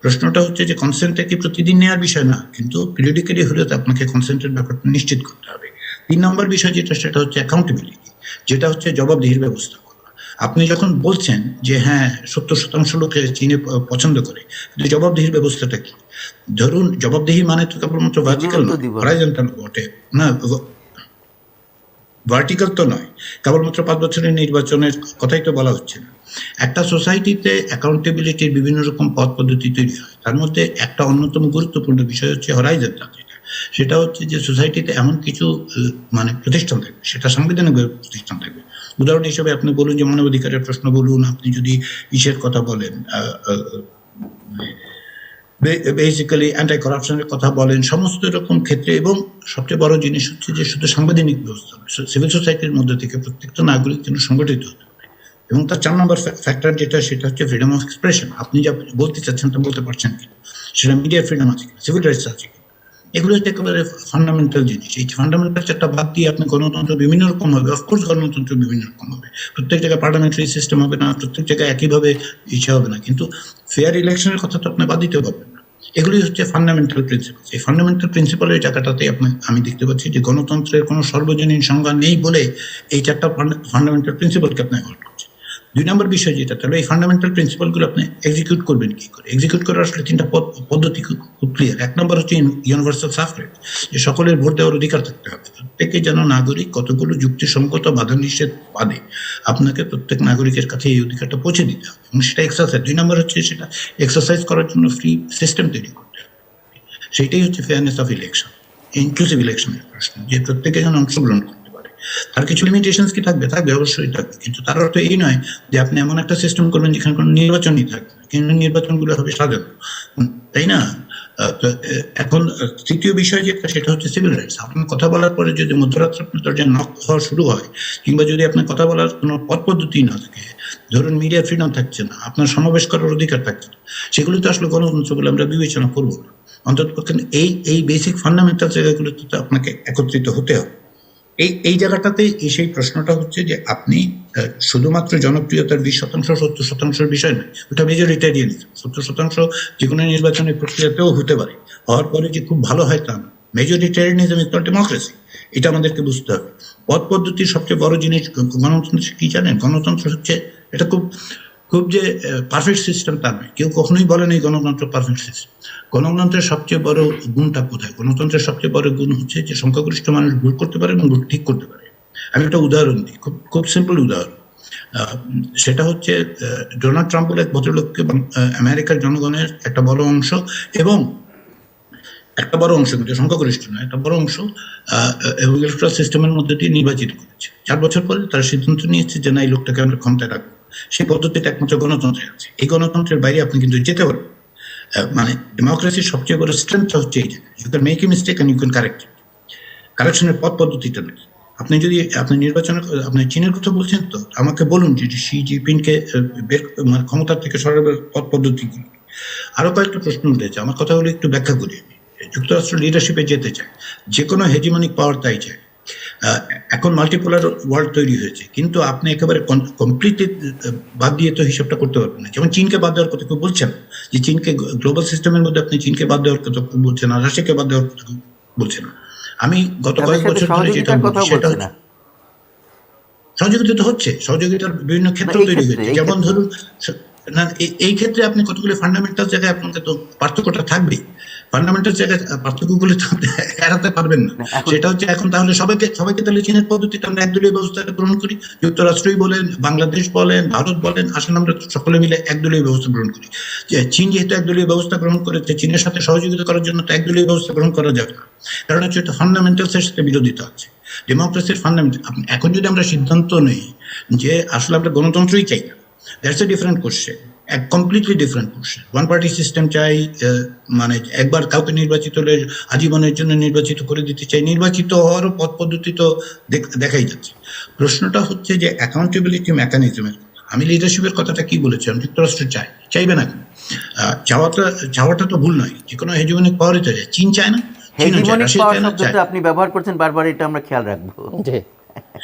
প্রশ্নটা হচ্ছে যে কনসেন্টটা কি প্রতিদিন নেওয়ার বিষয় না, কিন্তু পিরিয়ডিক্যালি হলেও তো আপনাকে কনসেন্টের ব্যাপারটা নিশ্চিত করতে হবে। 3 নম্বর বিষয় যেটা, সেটা হচ্ছে অ্যাকাউন্টেবিলিটি, যেটা হচ্ছে জবাবদিহির ব্যবস্থা করা। আপনি যখন বলছেন যে হ্যাঁ 70% লোকে চীনে পছন্দ করে, কিন্তু জবাবদিহির ব্যবস্থাটা কি? ধরুন জবাবদিহি মানে তো কেবলমাত্র ভার্টিক্যাল নয়, হরাইজন্টাল বটে না, ভার্টিক্যাল তো নয়, কেবলমাত্র 5 বছরের নির্বাচনের কথাই তো বলা হচ্ছে না। একটা সোসাইটিতে অ্যাকাউন্টেবিলিটির বিভিন্ন রকম পথ পদ্ধতি তৈরি হয়, তার মধ্যে একটা অন্যতম গুরুত্বপূর্ণ বিষয় হচ্ছে হরাইজন্টাল, সেটা হচ্ছে যে সোসাইটিতে এমন কিছু মানে প্রতিষ্ঠান থাকবে, সেটা সাংবিধানিক প্রতিষ্ঠান থাকবে। উদাহরণ হিসেবে আপনি বলুন যে মানবাধিকারের প্রশ্ন বলুন, আপনি যদি ইসের কথা বলেন, বেসিক্যালি অ্যান্টি করাপশনের কথা বলেন, সমস্ত রকম ক্ষেত্রে। এবং সবচেয়ে বড় জিনিস হচ্ছে যে শুধু সাংবিধানিক ব্যবস্থা, সিভিল সোসাইটির মধ্যে থেকে প্রত্যেকটা নাগরিক যেন সংগঠিত হতে পারে। এবং তার 4 নম্বর ফ্যাক্টর যেটা, সেটা হচ্ছে ফ্রিডম অফ এক্সপ্রেশন। আপনি যা বলতে চাচ্ছেন তা বলতে পারছেন কিনা, সেটা মিডিয়ার ফ্রিডম আছে কিনা, সিভিল রাইটস আছে কিনা, এগুলো হচ্ছে একেবারে ফান্ডামেন্টাল জিনিস। এই ফান্ডামেন্টাল 4টা বাদ দিয়ে আপনি গণতন্ত্র বিভিন্ন রকম হবে, অফকোর্স গণতন্ত্র বিভিন্ন রকম হবে, প্রত্যেক জায়গায় পার্লামেন্টারি সিস্টেম হবে না, প্রত্যেক জায়গায় একইভাবে ইচ্ছা হবে না, কিন্তু ফেয়ার ইলেকশনের কথা তো আপনি বাদ দিতে পারবেন না। এগুলি হচ্ছে ফান্ডামেন্টাল প্রিন্সিপাল। এই ফান্ডামেন্টাল প্রিন্সিপালের জায়গাটাতে আমি দেখতে পাচ্ছি যে গণতন্ত্রের কোনো সর্বজনীন সংজ্ঞা নেই বলে এই 4টা ফান্ডামেন্টাল প্রিন্সিপালকে আপনি অ্যাভয়েড করছেন। 2 নম্বর বিষয় যেটা, তাহলে এই ফান্ডামেন্টাল প্রিন্সিপালগুলো আপনি এক্সিকিউট করবেন কি করে? এক্সিকিউট করার আসলে 3টা পদ্ধতি খুব ক্লিয়ার। 1 নম্বর হচ্ছে ইউনিভার্সাল সাফরেজ, যে সকলের ভোট দেওয়ার অধিকার থাকতে হবে। প্রত্যেকে যেন নাগরিক কতগুলো যুক্তিসঙ্গত বাধা নিষেধ বাদে আপনাকে প্রত্যেক নাগরিকের কাছে এই অধিকারটা পৌঁছে দিতে হবে, এবং সেটা এক্সারসাইজ। 2 নম্বর হচ্ছে সেটা এক্সারসাইজ করার জন্য ফ্রি সিস্টেম তৈরি করতে হবে। সেইটাই হচ্ছে ফেয়ারনেস অফ ইলেকশন, ইনক্লুসিভ ইলেকশনের প্রশ্ন, যে প্রত্যেকে যেন অংশগ্রহণ করতে পারে। তার কিছু লিমিটেশনস কি থাকবে, অবশ্যই থাকবে, কিন্তু তার অর্থ এই নয় যে আপনি এমন একটা সিস্টেম করবেন যেখানে কোনো নির্বাচনই থাকবে না, কিন্তু নির্বাচনগুলো হবে সাজানো, তাই না? এখন তৃতীয় বিষয় যেটা, সেটা হচ্ছে সিভিল রাইটস। আপনার কথা বলার পরে যদি মধ্যরাত্রে আপনার দরজায় নক হওয়া শুরু হয়, কিংবা যদি আপনার কথা বলার কোনো পথ পদ্ধতি না থাকে, ধরুন মিডিয়ার ফ্রিডম থাকছে না, আপনার সমাবেশ করার অধিকার থাকছে না, সেগুলি তো আসলে গণতন্ত্র বলে আমরা বিবেচনা করবো না। অন্ততপক্ষে এই বেসিক ফান্ডামেন্টাল জায়গাগুলোতে তো আপনাকে একত্রিত হতে হবে। এই জায়গাটাতে সেই প্রশ্নটা হচ্ছে যে আপনি শুধুমাত্র জনপ্রিয়তার 20% 70%-এর বিষয় নয়, ওটা মেজরিটেরিয়ানিজম। 70% যে কোনো নির্বাচনের প্রক্রিয়াতেও হতে পারে, হওয়ার পরে যে খুব ভালো হয় তা না। মেজরিটেরিয়ানিজম ইজ নট ডেমোক্রেসি, এটা আমাদেরকে বুঝতে হবে। পথ পদ্ধতির সবচেয়ে বড় জিনিস গণতন্ত্র কি জানেন? গণতন্ত্র হচ্ছে, এটা খুব যে পারফেক্ট সিস্টেম তা নয়, কেউ কখনোই বলে নেই গণতন্ত্র পারফেক্ট সিস্টেম। গণতন্ত্রের সবচেয়ে বড় গুণটা কোথায়? গণতন্ত্রের সবচেয়ে বড় গুণ হচ্ছে যে সংখ্যাগরিষ্ঠ মানুষ ভুল করতে পারে এবং ভুল ঠিক করতে পারে। আমি একটা উদাহরণ দিই, খুব সিম্পল উদাহরণ। সেটা হচ্ছে ডোনাল্ড ট্রাম্প বলে এক ভদ্রলোককে আমেরিকার জনগণের একটা বড় অংশ, এবং একটা বড় অংশ, কিন্তু সংখ্যাগরিষ্ঠ নয়, একটা বড় অংশ এবং ইলেকট্রাল সিস্টেমের মধ্যে দিয়ে নির্বাচিত করেছে। 4 বছর পরে তারা সিদ্ধান্ত নিয়েছে যে না, এই লোকটাকে আমরা ক্ষমতায় রাখবো। সেই পদ্ধতিটা একমাত্র গণতন্ত্রে আছে। এই গণতন্ত্রের বাইরে আপনি কিন্তু যেতে পারবেন। মানে ডেমোক্রেসির সবচেয়ে বড় স্ট্রেংথটা হচ্ছে এই জায়গায়, you can make a mistake and you can correct it. কারেকশনের পথ পদ্ধতিটা নেই। আপনি নির্বাচনের, আপনি চীনের কথা বলছেন, তো আমাকে বলুন যে শি জিনপিংকে মানে ক্ষমতা থেকে সরাবার পথ পদ্ধতিগুলি। আরো কয়েকটা প্রশ্ন উঠেছে, আমার কথাগুলো একটু ব্যাখ্যা করি। আমি যুক্তরাষ্ট্র লিডারশিপে যেতে চায়, যে কোনো হেজিমনিক পাওয়ার তাই চায়। আহ, এখন মাল্টিপোলার ওয়ার্ল্ড তৈরি হয়েছে, কিন্তু আপনি একেবারে কমপ্লিটলি বাদ দিয়ে তো হিসাবটা করতে পারবেন না। যেমন চীনকে বাদ দেওয়ার কথা কেউ বলছেন, যে চীনকে গ্লোবাল সিস্টেমের মধ্যে আপনি চীনকে বাদ দেওয়ার কথা কেউ বলছেন না, রাশিয়াকে বাদ দেওয়ার কথা কেউ বলছে না। আমি গত তাদের কয়েক সাথে বছর ধরে যেটা সহযোগিতার বলছি কথাও সেটা বলছে হচ্ছে না। সহযোগিতা তো হচ্ছে, সহযোগিতার বিভিন্ন ক্ষেত্র এই তৈরি ক্ষেত্রে, হয়েছে। এই যেমন ক্ষেত্রে। ধরুন না, এই ক্ষেত্রে আপনি কতগুলো ফান্ডামেন্টাল জায়গায় আপনাকে তো পার্থক্যটা থাকবেই। ফান্ডামেন্টাল জায়গায় পার্থক্যগুলো তো আপনি এড়াতে পারবেন না। না, এখন সেটা হচ্ছে এখন তাহলে সবাইকে তাহলে চীনের পদ্ধতিটা আমরা একদলীয় ব্যবস্থাটা গ্রহণ করি। যুক্তরাষ্ট্রই বলেন, বাংলাদেশ বলেন, ভারত বলেন, আসেন আমরা সকলে মিলে একদলীয় ব্যবস্থা গ্রহণ করি। যে চীন যেহেতু একদলীয় ব্যবস্থা গ্রহণ করেছে, চীনের সাথে সহযোগিতা করার জন্য তো একদলীয় ব্যবস্থা গ্রহণ করা যাবে না। কারণ হচ্ছে এটা ফান্ডামেন্টালসের সাথে বিরোধিতা আছে, ডেমোক্রেসির ফান্ডামেন্টাল। এখন যদি আমরা সিদ্ধান্ত নেই যে আসলে আমরা গণতন্ত্রই চাই না, দ্যাটস এ ডিফারেন্ট কোশ্চেন, এক completely different question. One party system চাই, মানে একবার কাউকে নির্বাচিত হলে আজীবনের জন্য নির্বাচিত করে দিতে চাই, নির্বাচিত হওয়ারও পথ পদ্ধতি তো দেখাই যাচ্ছে। প্রশ্নটা হচ্ছে যে অ্যাকাউন্টেবিলিটি মেকানিজমের। আমি লিডারশিপের কথাটা কি বলেছিলাম, যুক্তরাষ্ট্র চাইবে না কেন? চাওয়াটা তো ভুল নয়, যে কোনো হেজিমনিক পাওয়ারই তো চায়। চীন চায় না, চীনও চায়, হেজিমনিক রাশিয়া পাওয়ার চায় না, চায়। শব্দটা আপনি ব্যবহার করছেন বারবার, এটা আমরা খেয়াল রাখবো। জি।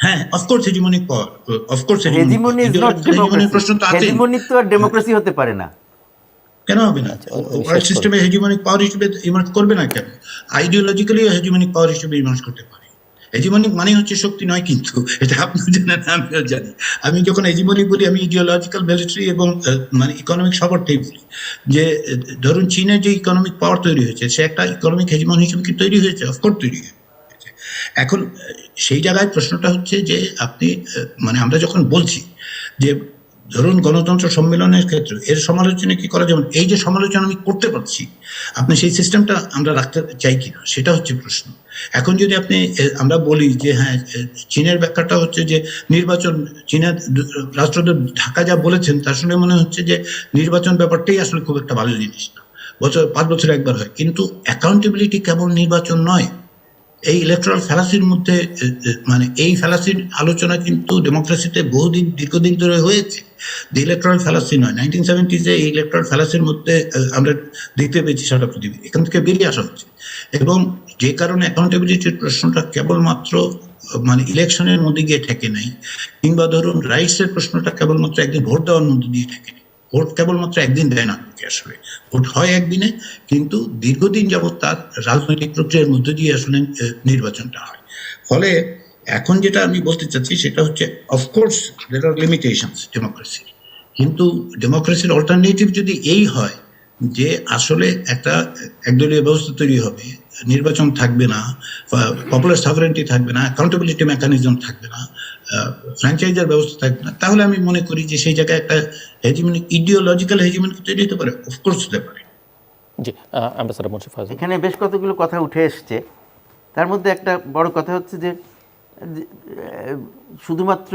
হ্যাঁ, of course hegemonic power, of course hegemonic power, hegemony is not হেজিমনির ডেমোক্রেসি। প্রশ্ন তো আছেই। হেজিমনি তো আর ডেমোক্রেসি হতে পারে না। কেন হবে না? আচ্ছা, ওই শেষ ওয়ার্ল্ড করুন। সিস্টেমে হেজিমনিক পাওয়ার হিসেবে ইমার্জ করবে না কেন? আইডিওলজিক্যালি হেজিমনিক পাওয়ার হিসেবে ইমার্জ করতে পারে। হেজিমনিক মানে হচ্ছে শক্তি নয়, কিন্তু এটা আপনিও জানেন, আমিও জানি। আমি যখন হেজিমনিক বলি, আমি ইডিওলজিক্যাল মিলিটারি এবং মানে ইকোনমিক সবরটাই বলি। যে ধরুন চীনের যে ইকোনমিক পাওয়ার তৈরি হয়েছে, সে একটা ইকোনমিক হেজিমন হিসেবে কি তৈরি হয়েছে? অফকোর্স তৈরি হয়েছে। এখন সেই জায়গায় প্রশ্নটা হচ্ছে যে আপনি মানে আমরা যখন বলছি যে ধরুন গণতন্ত্র সম্মেলনের ক্ষেত্রে এর সমালোচনা কি করা, যেমন এই যে সমালোচনা আমি করতে পারছি, আপনি সেই সিস্টেমটা আমরা রাখতে চাই কিনা, সেটা হচ্ছে প্রশ্ন। এখন যদি আপনি আমরা বলি যে হ্যাঁ, চীনের ব্যাখ্যাটা হচ্ছে যে নির্বাচন, চীনের রাষ্ট্রদূত ঢাকা যা বলেছেন তা শুনে মনে হচ্ছে যে নির্বাচন ব্যাপারটাই আসলে খুব একটা ভালো জিনিস না, 5 বছরে একবার হয়। কিন্তু অ্যাকাউন্টেবিলিটি কেবল নির্বাচন নয়। এই ইলেকট্রাল ফ্যালাসির মধ্যে মানে এই ফ্যালাসির আলোচনা কিন্তু ডেমোক্রেসিতে দীর্ঘদিন ধরে হয়েছে। ইলেকট্রাল ফ্যালাসি নয়, 1970s এই ইলেকট্রাল ফ্যালাসির মধ্যে আমরা দেখতে পেয়েছি সারা পৃথিবী, এখান থেকে বেরিয়ে আসা হচ্ছে। এবং যে কারণে অ্যাকাউন্টেবিলিটির প্রশ্নটা কেবলমাত্র মানে ইলেকশনের মধ্যে গিয়ে ঠেকে নাই, কিংবা ধরুন রাইটসের প্রশ্নটা কেবলমাত্র একদিন ভোট দেওয়ার মধ্যে দিয়ে ঠেকে নেই। ভোট কেবলমাত্র একদিন দেয় না আসলে, ভোট হয় একদিনে, কিন্তু দীর্ঘদিন যাবৎ তার রাজনৈতিক প্রক্রিয়ার মধ্যে দিয়ে আসলে নির্বাচনটা হয়। ফলে এখন যেটা আমি বলতে চাচ্ছি সেটা হচ্ছে, অফকোর্স দেয়ার আর লিমিটেশনস ডেমোক্রেসির, কিন্তু ডেমোক্রেসির অল্টারনেটিভ যদি এই হয় যে আসলে একটা একদলীয় ব্যবস্থা তৈরি হবে, নির্বাচন থাকবে না, পপুলার সভারেন্টি থাকবে না, অ্যাকাউন্টেবিলিটি মেকানিজম থাকবে না, ফ্র্যাঞ্চাইজার ব্যবস্থা থাকবে না, তাহলে আমি মনে করি যে সেই জায়গায় একটা হেজিমনিক, ইডিওলজিক্যাল হেজিমনিক তৈরি হতে পারে, অফকোর্স হতে পারে। জি, অ্যাম্বাসেডর মুন্সি ফয়জল। এখানে বেশ কতগুলো কথা উঠে এসছে, তার মধ্যে একটা বড় কথা হচ্ছে যে শুধুমাত্র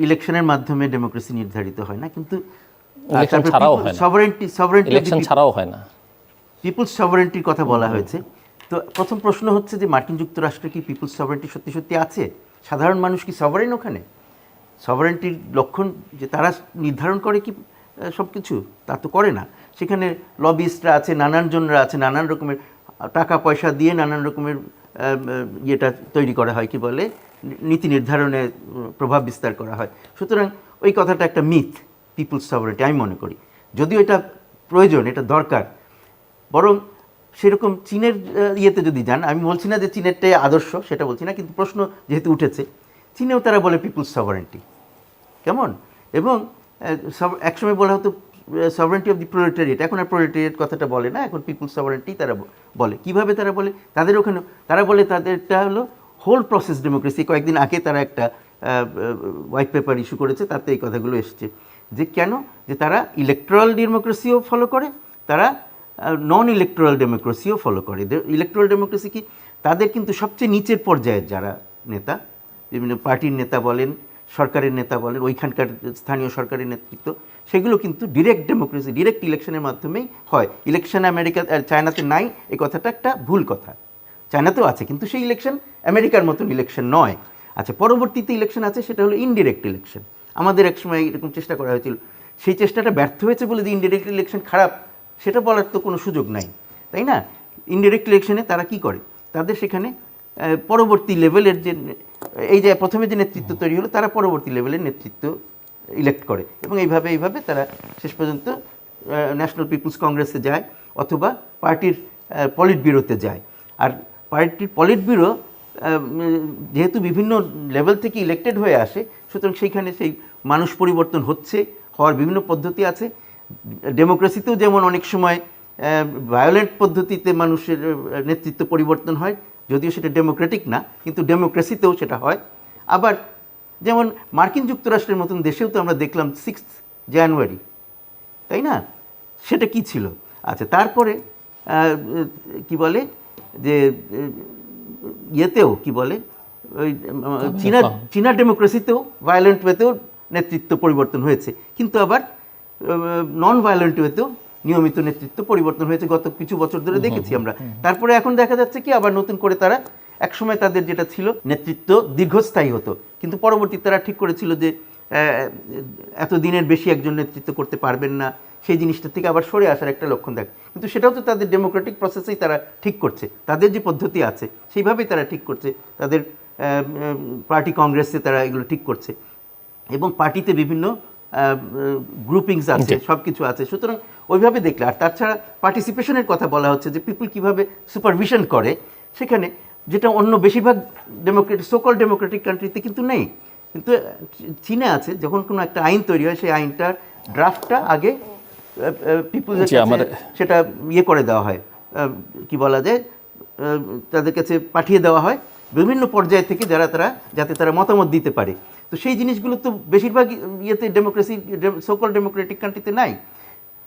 ইলেকশনের মাধ্যমে ডেমোক্রেসি নির্ধারিত হয় না, কিন্তু ইলেকশন ছাড়াও হয় না, সভারেন্টি ইলেকশন ছাড়াও হয় না, পিপুলস সভারেন্টির কথা বলা হয়েছে। তো প্রথম প্রশ্ন হচ্ছে যে মার্কিন যুক্তরাষ্ট্রে কি পিপুলস সভারেন্টি সত্যি সত্যি আছে? সাধারণ মানুষ কি সভারেন ওখানে? সভারেন্টির লক্ষণ যে তারা নির্ধারণ করে কি সব কিছু? তা তো করে না। সেখানে লবিস্টরা আছে, নানান জনরা আছে, নানান রকমের টাকা পয়সা দিয়ে নানান রকমের ইয়েটা তৈরি করা হয়, কি বলে, নীতি নির্ধারণে প্রভাব বিস্তার করা হয়। সুতরাং ওই কথাটা একটা মিথ, পিপুলস সভারেন্টি, আমি মনে করি। যদিও এটা প্রয়োজন, এটা দরকার, বরং সেরকম চীনের ইয়েতে যদি যান, আমি বলছি না যে চীনেরটাই আদর্শ, সেটা বলছি না, কিন্তু প্রশ্ন যেহেতু উঠেছে, চীনেও তারা বলে পিপুলস সভারেন্টি, কেমন? এবং একসময় বলা হতো সভারেন্টি অফ দি প্রোলেটারিয়েট, এখন আর প্রোলেটারিয়েট কথাটা বলে না, এখন পিপুলস সভারেন্টি তারা বলে। কিভাবে তারা বলে? তাদের ওখানে তারা বলে তাদেরটা হলো হোল প্রসেস ডেমোক্রেসি। কয়েকদিন আগে তারা একটা হোয়াইট পেপার ইস্যু করেছে, তাতে এই কথাগুলো এসছে যে কেন, যে তারা ইলেকট্রাল ডেমোক্রেসিও ফলো করে, তারা নন ইলেকট্রাল ডেমোক্রেসিও ফলো করে। ইলেকট্রাল ডেমোক্রেসি কি, তাদের কিন্তু সবচেয়ে নিচের পর্যায়ের যারা নেতা, বিভিন্ন পার্টির নেতা বলেন, সরকারের নেতা বলেন, ওইখানকার স্থানীয় সরকারের নেতৃত্ব, সেগুলো কিন্তু ডিরেক্ট ডেমোক্রেসি, ডিরেক্ট ইলেকশনের মাধ্যমেই হয়। ইলেকশন আমেরিকা চায়নাতে নাই, এই কথাটা একটা ভুল কথা। চায়নাতেও আছে, কিন্তু সেই ইলেকশন আমেরিকার মতন ইলেকশন নয়। আচ্ছা, পরবর্তীতে ইলেকশন আছে, সেটা হলো ইনডিরেক্ট ইলেকশন। আমাদের একসময় এরকম চেষ্টা করা হয়েছিল, সেই চেষ্টাটা ব্যর্থ হয়েছে বলে যে ইনডিরেক্ট ইলেকশন খারাপ, সেটা বলার তো কোনো সুযোগ নাই, তাই না? ইনডিরেক্ট ইলেকশনে তারা কি করে, তাদের সেখানে পরবর্তী লেভেলের যে এই যে প্রথমে যে নেতৃত্ব তৈরি হলো তারা পরবর্তী লেভেলের নেতৃত্ব ইলেক্ট করে এবং এইভাবে তারা শেষ পর্যন্ত ন্যাশনাল পিপলস কংগ্রেসে যায় অথবা পার্টির পলিট ব্যুরোতে যায়। আর পার্টির পলিট ব্যুরো যেহেতু বিভিন্ন লেভেল থেকে ইলেক্টেড হয়ে আসে, সুতরাং সেইখানে সেই মানুষ পরিবর্তন হওয়ার বিভিন্ন পদ্ধতি আছে। ডেমোক্রেসিতেও যেমন অনেক সময় ভায়োলেন্ট পদ্ধতিতে মানুষের নেতৃত্ব পরিবর্তন হয়, যদিও সেটা ডেমোক্রেটিক না, কিন্তু ডেমোক্রেসিতেও সেটা হয়। আবার যেমন মার্কিন যুক্তরাষ্ট্রের মতন দেশেও তো আমরা দেখলাম 6 জানুয়ারি, তাই না? সেটা কি ছিল? আচ্ছা, তারপরে কি বলে যে ইয়েতেও কি বলে ওই চীনা ডেমোক্রেসিতেও ভায়োলেন্ট ওয়েতেও নেতৃত্ব পরিবর্তন হয়েছে, কিন্তু আবার নন ভায়োলেন্ট ওয়েতেও নিয়মিত নেতৃত্ব পরিবর্তন হয়েছে গত কিছু বছর ধরে দেখেছি আমরা। তারপরে এখন দেখা যাচ্ছে কি আবার নতুন করে তারা একসময় তাদের যেটা ছিল নেতৃত্ব দীর্ঘস্থায়ী হতো, কিন্তু পরবর্তী তারা ঠিক করেছিল যে এত দিনের বেশি একজন নেতৃত্ব করতে পারবেন না, সেই জিনিসটা থেকে আবার সরে আসার একটা লক্ষণ দেখ। কিন্তু সেটাও তো তাদের ডেমোক্রেটিক প্রসেসেই তারা ঠিক করছে, তাদের যে পদ্ধতি আছে সেইভাবেই তারা ঠিক করছে, তাদের পার্টি কংগ্রেসে তারা এগুলো ঠিক করছে এবং পার্টিতে বিভিন্ন গ্রুপিংস আছে, সব কিছু আছে। সুতরাং ওইভাবে দেখলে, আর তাছাড়া পার্টিসিপেশনের কথা বলা হচ্ছে যে পিপল কীভাবে সুপারভিশন করে, সেখানে যেটা অন্য বেশিরভাগ সোকল ডেমোক্রেটিক কান্ট্রিতে কিন্তু নেই। কিন্তু চীনে আছে, যখন কোনো একটা আইন তৈরি হয় সেই আইনটার ড্রাফটটা আগে পিপলদের কাছে সেটা করে দেওয়া হয়, কি বলা যায়, তাদের কাছে পাঠিয়ে দেওয়া হয় বিভিন্ন পর্যায় থেকে যাতে তারা মতামত দিতে পারে। তো সেই জিনিসগুলো তো বেশিরভাগ সোকল ডেমোক্রেটিক কান্ট্রিতে নাই।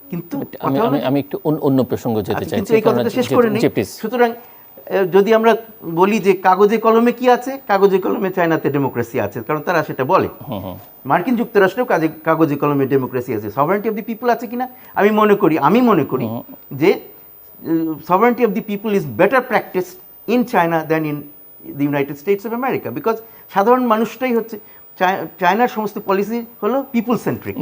কিন্তু আমি একটু অন্য প্রসঙ্গ যেতে চাই, কিন্তু এই কথাটা শেষ করে নিই। সুতরাং যদি আমরা বলি যে কাগজে কলমে কি আছে, কাগজে কলমে চায়নাতে ডেমোক্রেসি আছে, কারণ তারা সেটা বলে। মার্কিন যুক্তরাষ্ট্রেও কাগজে কলমে ডেমোক্রেসি আছে। সভারেন্টি অফ দি পিপল আছে কিনা আমি মনে করি যে sovereignty of the people is better practice in China than in the United states of America, because সাধারণ মানুষটাই হচ্ছে চায়নার সমস্ত পলিসি হলো পিপল সেন্ট্রিক,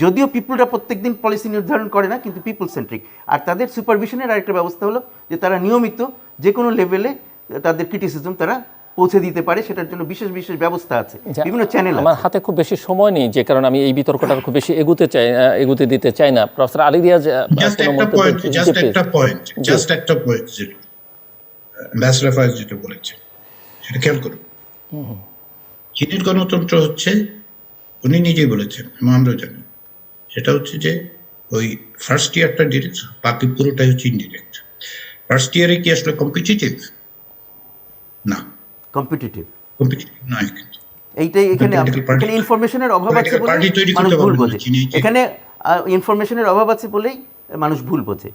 যদিও পিপলরা প্রত্যেকদিন পলিসি নির্ধারণ করে না, কিন্তু পিপল সেন্ট্রিক। আর তাদের সুপারভিশনের আরেকটা ব্যবস্থা হলো যে তারা নিয়মিত যে কোনো লেভেলে তাদের ক্রিটিসিজম তারা পৌঁছে দিতে পারে, সেটার জন্য বিশেষ ব্যবস্থা আছে, বিভিন্ন চ্যানেল। আমার হাতে খুব বেশি সময় নেই, যে কারণে আমি এই বিতর্কটা খুব বেশি এগুতে দিতে চাই না। প্রফেসর আলী রিয়াজ, জাস্ট একটা পয়েন্ট অ্যাম্বাসেডর ফয়েজ যেটা বলেছে সেটা খেয়াল করুন। চীনের গণতন্ত্র হচ্ছে, উনি নিজেই বলেছেন, আমরাও জানি, সেটা হচ্ছে যে ওই ফার্স্ট ইয়ারটা ডিরেক্ট, বাকি পুরোটাই হচ্ছে ইনডিরেক্ট। ফার্স্ট ইয়ারে কি আসলে কম্পিটিটিভ? না, কম্পিটিটিভ নয়। কিন্তু এইটাই এখানে ইনফরমেশনের অভাব আছে বলে মানুষ ভুল বোঝে। এখানে ইনফরমেশনের অভাব আছে বলেই মানুষ ভুল বোঝে,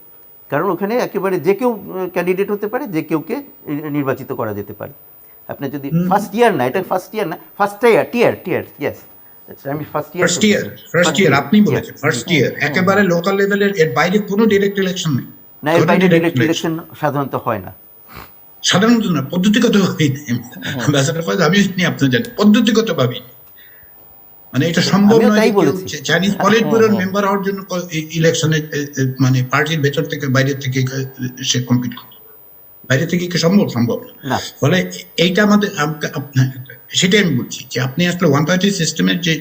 কারণ ওখানে একেবারে যে কেউ ক্যান্ডিডেট হতে পারে, যে কেউকে নির্বাচিত করা যেতে পারে। আপনি যদি ফার্স্ট ইয়ার না, এটা ফার্স্ট ইয়ার না, ফার্স্ট টিয়ার, ইয়েস, আমি ফার্স্ট ইয়ার আপনি বলেছেন ফার্স্ট ইয়ার, একেবারে লোকাল লেভেলের, এর বাইরে কোনো ডাইরেক্ট ইলেকশন নেই। না, এর বাইরে ডাইরেক্ট ইলেকশন সাধারণত হয় না। সাধারণত না, পদ্ধতিগতভাবেই আমি আপনি জানেন পদ্ধতিগতভাবেই, মানে এটা সম্ভব নয়। চাইনিজ পলিট ব্যুরোর মেম্বার হওয়ার জন্য ইলেকশনে মানে পার্টির ভেতর থেকে বাইরে থেকে সে কম্পিট করতে, বাইরে থেকে কি সম্ভব না। ফলে এইটা আমাদের, সেটাই আমি বলছি যে আপনি আসলে ওয়ান পার্টি সিস্টেমের যে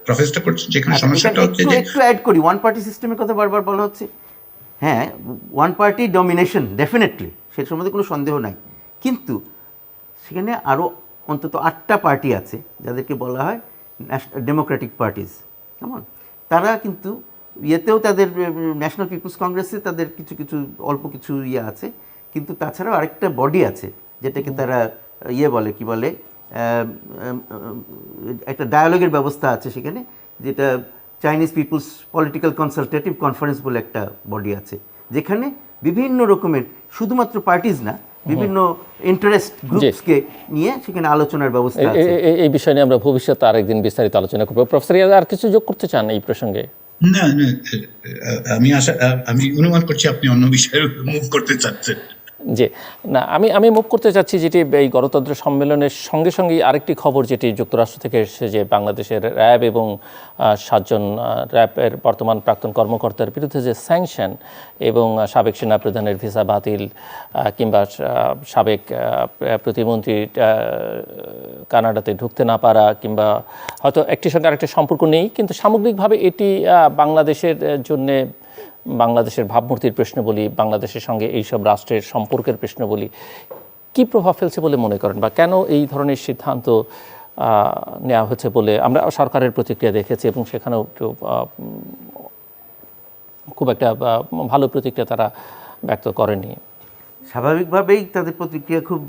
প্রফেসটা করছেন, যেখানে সমস্যাটা হচ্ছে যে একটু অ্যাড করি, ওয়ান পার্টি সিস্টেমের কথা বারবার বলা হচ্ছে। হ্যাঁ, ওয়ান পার্টি ডমিনেশন ডেফিনেটলি, সে সম্বন্ধে কোনো সন্দেহ নাই, কিন্তু সেখানে আরও অন্তত 8টা পার্টি আছে যাদেরকে বলা হয় ডেমোক্রেটিক পার্টিজ। কেমন, তারা কিন্তু ইয়েতেও তাদের ন্যাশনাল পিপলস কংগ্রেসে তাদের কিছু অল্প কিছু আছে, কিন্তু তাছাড়াও আরেকটা বডি আছে যেটাকে তারা বলে, কি বলে, একটা ডায়ালগের ব্যবস্থা আছে সেখানে, যেটা Chinese people's political consultative conference বলে একটা বডি আছে, যেখানে বিভিন্ন রকমের, শুধুমাত্র পার্টিজ না, বিভিন্ন ইন্টারেস্ট গ্রুপসকে নিয়ে সেখানে আলোচনার ব্যবস্থা আছে। এই বিষয় নিয়ে আমরা ভবিষ্যতে আরেকদিন বিস্তারিত আলোচনা করব। প্রফেসর আর কিছু যোগ করতে চান এই প্রসঙ্গে? না, আমি অনুমান করছি আপনি অন্য বিষয়ে মুভ করতে চাচ্ছেন। জি, না আমি মুভ করতে চাচ্ছি যেটি এই গণতন্ত্র সম্মেলনের সঙ্গে সঙ্গেই আরেকটি খবর যেটি যুক্তরাষ্ট্র থেকে এসেছে, যে বাংলাদেশের র্যাব এবং 7 জন র্যাবের বর্তমান প্রাক্তন কর্মকর্তার বিরুদ্ধে যে স্যাংশন এবং সাবেক সেনাপ্রধানের ভিসা বাতিল, কিংবা সাবেক প্রতিমন্ত্রী কানাডাতে ঢুকতে না পারা, কিংবা হয়তো একটির সঙ্গে আরেকটি সম্পর্ক নেই, কিন্তু সামগ্রিকভাবে এটি বাংলাদেশের জন্যে, বাংলাদেশের ভাবমূর্তির প্রশ্ন বলি, বাংলাদেশের সঙ্গে এইসব রাষ্ট্রের সম্পর্কের প্রশ্ন বলি, কি প্রভাব ফেলছে বলে মনে করেন, বা কেন এই ধরনের সিদ্ধান্ত নেওয়া হচ্ছে বলে আমরা সরকারের প্রতিক্রিয়া দেখেছি, এবং সেখানেও একটু খুব একটা ভালো প্রতিক্রিয়া তারা ব্যক্ত করেনি। স্বাভাবিকভাবেই তাদের প্রতিক্রিয়া খুব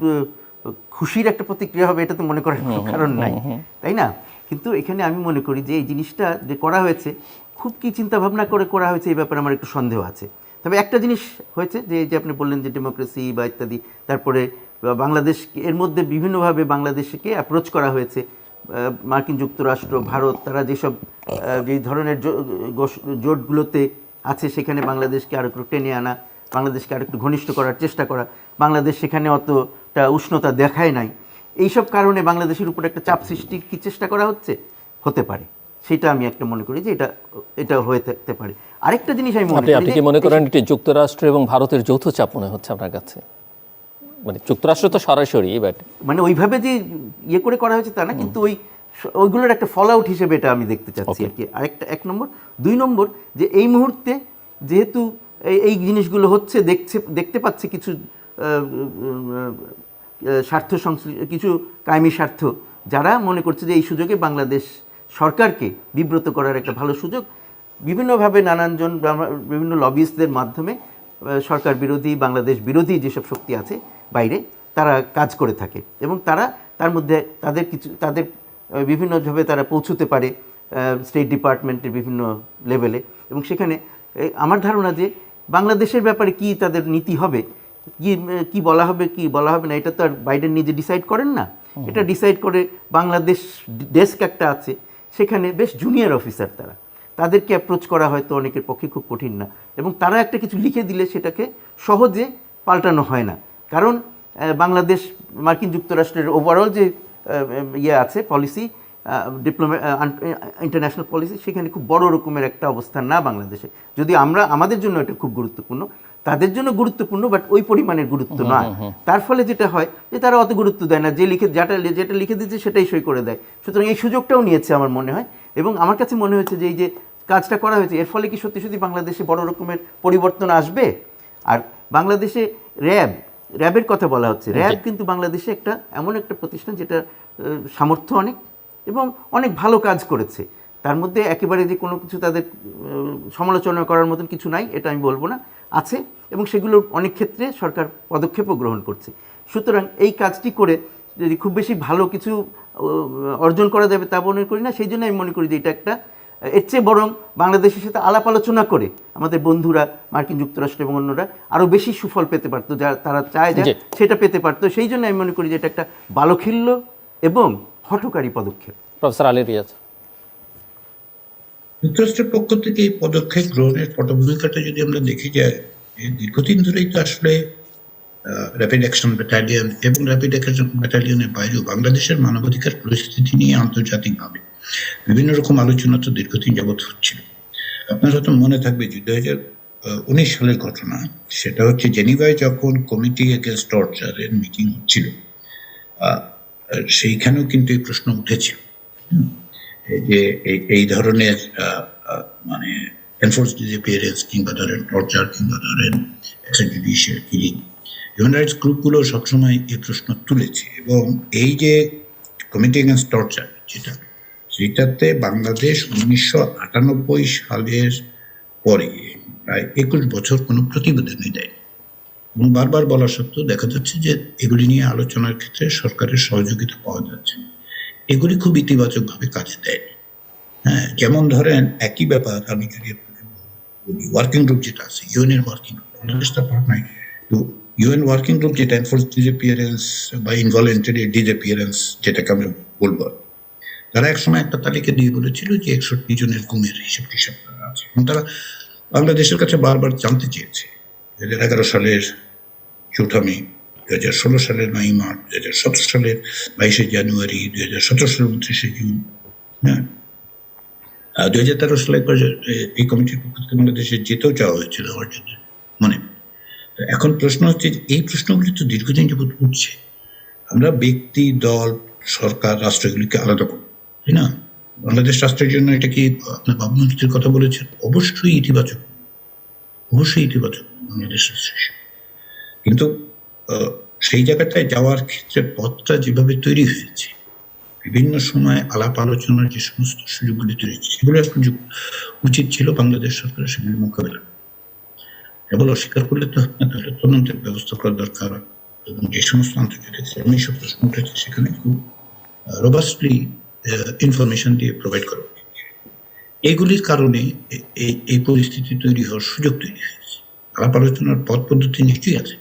খুশির একটা প্রতিক্রিয়া হবে, এটা তো মনে করার কোনো কারণ নাই, তাই না? কিন্তু এখানে আমি মনে করি যে এই জিনিসটা যে করা হয়েছে, খুব কি চিন্তা ভাবনা করে করা হয়েছে এই ব্যাপারে আমার একটু সন্দেহ আছে। তবে একটা জিনিস হয়েছে যে আপনি বললেন যে ডেমোক্রেসি বা ইত্যাদি, তারপরে বাংলাদেশ, এর মধ্যে বিভিন্নভাবে বাংলাদেশকে অ্যাপ্রোচ করা হয়েছে। মার্কিন যুক্তরাষ্ট্র, ভারত, তারা যেসব যেই ধরনের জোটগুলোতে আছে সেখানে বাংলাদেশকে আরও একটু টেনে আনা, বাংলাদেশকে আর একটু ঘনিষ্ঠ করার চেষ্টা করা। বাংলাদেশ সেখানে অতটা উষ্ণতা দেখায় নাই, এইসব কারণে বাংলাদেশের উপর একটা চাপ সৃষ্টির কি চেষ্টা করা হতে পারে, সেটা আমি একটা মনে করি যে এটা হয়ে থাকতে পারে। আরেকটা জিনিস আমি মনে করি, আপনি কি মনে করেন এটি যুক্তরাষ্ট্র এবং ভারতের যৌথ চাপ মনে হচ্ছে আপনার কাছে? মানে যুক্তরাষ্ট্র তো সরাসরি, বাট মানে ওইভাবে যে ইয়ে করে করা হয়েছে তা না, কিন্তু ওইগুলোর একটা ফল আউট হিসেবে এটা আমি দেখতে চাচ্ছি আর কি। আরেকটা 1 নম্বর। 2 নম্বর, যে এই মুহূর্তে যেহেতু এই জিনিসগুলো হচ্ছে, দেখতে পাচ্ছে কিছু স্বার্থ কিছু কায়েমি স্বার্থ, যারা মনে করছে যে এই সুযোগে বাংলাদেশ সরকারকে বিব্রত করার একটা ভালো সুযোগ, বিভিন্নভাবে নানানজন বিভিন্ন লবিস্টদের মাধ্যমে সরকার বিরোধী, বাংলাদেশ বিরোধী যেসব শক্তি আছে বাইরে, তারা কাজ করে থাকে, এবং তার মধ্যে তাদের বিভিন্নভাবে তারা পৌঁছতে পারে স্টেট ডিপার্টমেন্টের বিভিন্ন লেভেলে, এবং সেখানে আমার ধারণা যে বাংলাদেশের ব্যাপারে কি তাদের নীতি হবে, কি বলা হবে, কি বলা হবে না, এটা তো আর বাইডেন নিজে ডিসাইড করেন না। এটা ডিসাইড করে বাংলাদেশ ডেস্ক একটা আছে, সেখানে বেশ জুনিয়র অফিসার, তাদেরকে অ্যাপ্রোচ করা হয়তো অনেকের পক্ষে খুব কঠিন না, এবং তারা একটা কিছু লিখে দিলে সেটাকে সহজে পাল্টানো হয় না। কারণ বাংলাদেশ মার্কিন যুক্তরাষ্ট্রের ওভারঅল যে আছে পলিসি, ইন্টারন্যাশনাল পলিসি, সেখানে খুব বড় রকমের একটা অবস্থান না বাংলাদেশে। যদি আমাদের জন্য এটা খুব গুরুত্বপূর্ণ, তাদের জন্য গুরুত্বপূর্ণ, বাট ওই পরিমাণের গুরুত্ব নয়। তার ফলে যেটা হয় যে তারা অত গুরুত্ব দেয় না, যেটা লিখে দিচ্ছে সেটাই সই করে দেয়। সুতরাং এই সুযোগটাও নিয়েছে আমার মনে হয়, এবং আমার কাছে মনে হয়েছে যে এই যে কাজটা করা হয়েছে, এর ফলে কি সত্যি সত্যি বাংলাদেশে বড় রকমের পরিবর্তন আসবে। আর বাংলাদেশে র্যাবের কথা বলা হচ্ছে, র্যাব কিন্তু বাংলাদেশে এমন একটা প্রতিষ্ঠান যেটা সামর্থ্য অনেক এবং অনেক ভালো কাজ করেছে। তার মধ্যে একেবারে যে কোনো কিছু তাদের সমালোচনা করার মতন কিছু নাই, এটা আমি বলবো না, আছে, এবং সেগুলোর অনেক ক্ষেত্রে সরকার পদক্ষেপও গ্রহণ করছে। সুতরাং এই কাজটি করে যদি খুব বেশি ভালো কিছু অর্জন করা যাবে তা মনে করি না। সেই জন্য আমি মনে করি যে এটা এর চেয়ে বরং বাংলাদেশের সাথে আলাপ আলোচনা করে আমাদের বন্ধুরা মার্কিন যুক্তরাষ্ট্র এবং অন্যরা আরও বেশি সুফল পেতে পারতো, যা তারা চায় যা সেটা পেতে পারতো। সেই জন্য আমি মনে করি যে এটা একটা বালখিল্য এবং হঠকারী পদক্ষেপ। প্রফেসর আলী রিয়াজ, যুক্তরাষ্ট্রের পক্ষ থেকে এই পদক্ষেপ গ্রহণের পটভূমিকাটা যদি আমরা দেখে যাই, দীর্ঘদিন ধরেই তো আসলে র্যাপিড অ্যাকশন ব্যাটালিয়ন এবং র্যাপিড অ্যাকশন ব্যাটালিয়নের বাইরেও বাংলাদেশের মানবাধিকার পরিস্থিতি নিয়ে আন্তর্জাতিকভাবে বিভিন্ন রকম আলোচনা তো দীর্ঘদিন যাবৎ হচ্ছিল। আপনার হয়তো মনে থাকবে যে 2019 সালের ঘটনা, সেটা হচ্ছে জেনিভায় যখন কমিটি এগেইনস্ট টর্চারের মিটিং হচ্ছিল, সেইখানেও কিন্তু এই প্রশ্ন উঠেছিল যে এই ধরনের মানে এনফোর্স ডিসঅ্যাপিয়ারেন্স কিংবা ধরেন টর্চার কিংবা ধরেন এক্সট্রাজুডিশিয়াল কিলিং, হিউম্যান রাইটস গ্রুপগুলো সবসময় এই প্রশ্ন তুলেছে। এবং এই যে কমিটি এগেইনস্ট টর্চার সেটাতে বাংলাদেশ 1998 সালের পরে প্রায় 21 বছর কোনো প্রতিবেদনই দেয়, এবং বারবার বলা সত্ত্বেও দেখা যাচ্ছে যে এগুলি নিয়ে আলোচনার ক্ষেত্রে সরকারের সহযোগিতা পাওয়া যাচ্ছে, এগুলি খুব ইতিবাচকভাবে কাজে দেয়। হ্যাঁ, যেমন ধরেন একই ব্যাপার আমি যদি ওয়ার্কিং গ্রুপ যেটা আছে, ইউএনের ওয়ার্কিং গ্রুপ, বাংলাদেশ তার পার্ট নাই, তো ইউএন ওয়ার্কিং গ্রুপ যেটা এনফোর্স ডিসঅ্যাপিয়ারেন্স বা ইনভলেন্টারি ডিসঅ্যাপিয়ারেন্স যেটাকে আমরা বলবো, তারা একসময় একটা তালিকা দিয়ে বলেছিল যে 61 জনের গুমের হিসাব আছে, এবং তারা বাংলাদেশের কাছে বারবার জানতে চেয়েছে 2011 সালের মে, 2016 সালের 9 মার্চ, 2017 সালের 22শে জানুয়ারি, 2017 সালের 29শে জুন, হ্যাঁ। 2013 সালে একবার এই কমিটির পক্ষ থেকে বাংলাদেশে যেতেও চাওয়া হয়েছিল আমার জন্য, মনে। এখন প্রশ্ন হচ্ছে, এই প্রশ্নগুলি তো দীর্ঘদিন যাবত উঠছে। আমরা ব্যক্তি, দল, সরকার, রাষ্ট্র এগুলিকে আলাদা করব, তাই না? বাংলাদেশ রাষ্ট্রের জন্য এটা কি আপনার ভাবমূর্তির কথা বলেছেন? অবশ্যই ইতিবাচক, অবশ্যই ইতিবাচক বাংলাদেশ রাষ্ট্রের। কিন্তু সেই জায়গাটায় যাওয়ার ক্ষেত্রে পথটা যেভাবে তৈরি হয়েছে, বিভিন্ন সময় আলাপ আলোচনার যে সমস্ত সুযোগগুলি তৈরি হয়েছে, সেগুলো উচিত ছিল বাংলাদেশ সরকারের সেগুলি মোকাবেলা। কেবল অস্বীকার করলে তো তাহলে তদন্তের ব্যবস্থা করা দরকার, এবং যে সমস্ত আন্তর্জাতিক ফোরামে সব প্রশ্ন উঠেছে সেখানে খুব রোবাস্টলি ইনফরমেশন দিয়ে প্রোভাইড করা উচিত। এইগুলির কারণে এই পরিস্থিতি তৈরি হওয়ার সুযোগ তৈরি হয়েছে। আলাপ আলোচনার পথ পদ্ধতি নিশ্চয়ই আছে,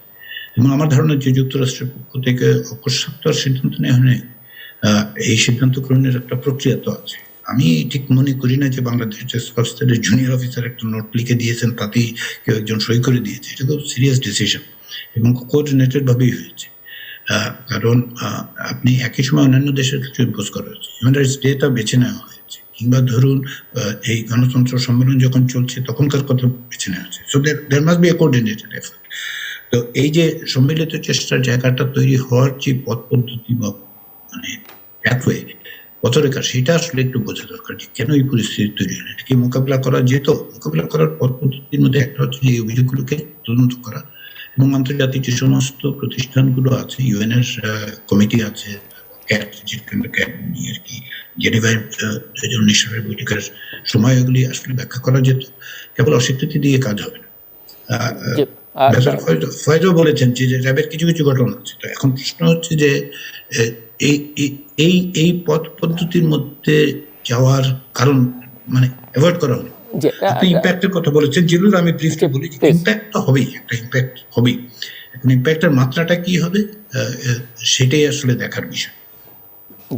এবং আমার ধারণা যে যুক্তরাষ্ট্রের পক্ষ থেকে অকস্মাৎ সিদ্ধান্ত নেওয়া হয়, এই সিদ্ধান্ত গ্রহণের একটা প্রক্রিয়া তো আছে। আমি ঠিক মনে করি না যে বাংলাদেশ স্তরের জুনিয়র অফিসার একটা নোট লিখে দিয়েছেন, তাতেই কেউ একজন সই করে দিয়েছে। এটা খুব সিরিয়াস ডিসিশন এবং কোঅর্ডিনেটেড ভাবেই হয়েছে। কারণ আপনি একই সময় অন্যান্য দেশের কিছু ইম্পোজ করা হয়েছে, হিউম্যান রাইটস ডেটা বেছে নেওয়া হয়েছে, কিংবা ধরুন এই গণতন্ত্র সম্মেলন যখন চলছে তখনকার কথা বেছে নেওয়া হয়েছে। So there must be a coordinated effort. তো এই যে সম্মিলিত চেষ্টার জায়গাটা তৈরি হওয়ার যে পথ পদ্ধতি বা মানে প্যাথওয়ে, পথরেখা, সেটা আসলে একটু বোঝা দরকার যে কেন এই পরিস্থিতি তৈরি হলো। এটাকে মোকাবিলা করা যেত। মোকাবিলা করার পথ পদ্ধতির মধ্যে একটা হচ্ছে এই অভিযোগগুলোকে তদন্ত করা, এবং আন্তর্জাতিক যে সমস্ত প্রতিষ্ঠানগুলো আছে, ইউএন এর কমিটি আছে, আর কি জেনেভায় 2019 সালের বৈঠকের সময় এগুলি আসলে ব্যাখ্যা করা যেত। কেবল অস্বীকৃতি দিয়ে কাজ হবে না। ফয়জও বলেছেন যে র্যাবের কিছু কিছু ঘটনা আছে। তো এখন প্রশ্ন হচ্ছে যে এই পথ পদ্ধতির মধ্যে যাওয়ার কারণ মানে অ্যাভয়েড করা হলো। আপনি ইম্প্যাক্টের কথা বলেছেন, যেগুলো আমি ব্রিফলি বলি, ইম্প্যাক্ট তো হবেই, একটা ইম্প্যাক্ট হবেই। এখন ইম্প্যাক্টের মাত্রাটা কি হবে সেটাই আসলে দেখার বিষয়।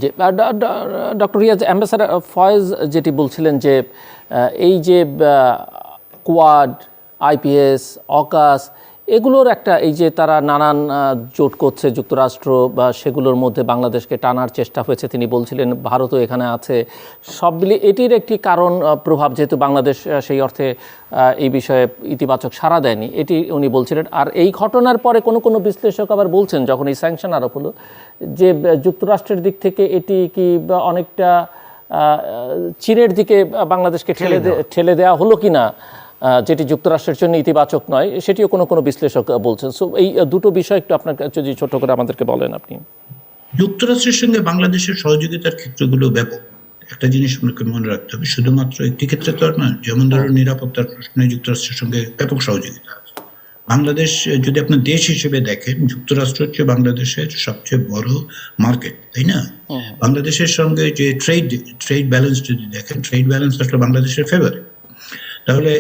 যে ডক্টর রিয়াজ, অ্যাম্বাসাডার ফয়েজ যেটি বলছিলেন যে এই যে কোয়াড, আইপিএস, অকাস, এগুলোর একটা এই যে তারা নানান জোট করছে যুক্তরাষ্ট্র, বা সেগুলোর মধ্যে বাংলাদেশকে টানার চেষ্টা হয়েছে, তিনি বলছিলেন ভারতও এখানে আছে, সব মিলিয়ে এটির একটি কারণ প্রভাব, যেহেতু বাংলাদেশ সেই অর্থে এই বিষয়ে ইতিবাচক সাড়া দেয়নি, এটি উনি বলছিলেন। আর এই ঘটনার পরে কোনো বিশ্লেষক আবার বলছেন, যখন এই স্যাংশন আরোপ হলো, যে যুক্তরাষ্ট্রের দিক থেকে এটি কি অনেকটা চীনের দিকে বাংলাদেশকে ঠেলে দেওয়া হলো কিনা, যেটি যুক্তরাষ্ট্রের জন্য ইতিবাচক নয়, সেটিও কোনো বিশ্লেষক বলছেন। সো এই দুটো বিষয় একটু আপনার যদি ছোট করে আমাদেরকে বলেন আপনি। যুক্তরাষ্ট্রের সঙ্গে বাংলাদেশের সহযোগিতার ক্ষেত্রগুলো ব্যাপক। একটা জিনিস আপনাকে মনে রাখতে হবে, শুধুমাত্র একটি ক্ষেত্রে তো আর নয়। যেমন ধরুন নিরাপত্তার প্রশ্নে যুক্তরাষ্ট্রের সঙ্গে ব্যাপক সহযোগিতা আছে। বাংলাদেশ যদি আপনার দেশ হিসেবে দেখেন, যুক্তরাষ্ট্র হচ্ছে বাংলাদেশের সবচেয়ে বড় মার্কেট, তাই না? বাংলাদেশের সঙ্গে যে ট্রেড ব্যালেন্স যদি দেখেন, ট্রেড ব্যালেন্স আসলে বাংলাদেশের ফেভারে। তাহলে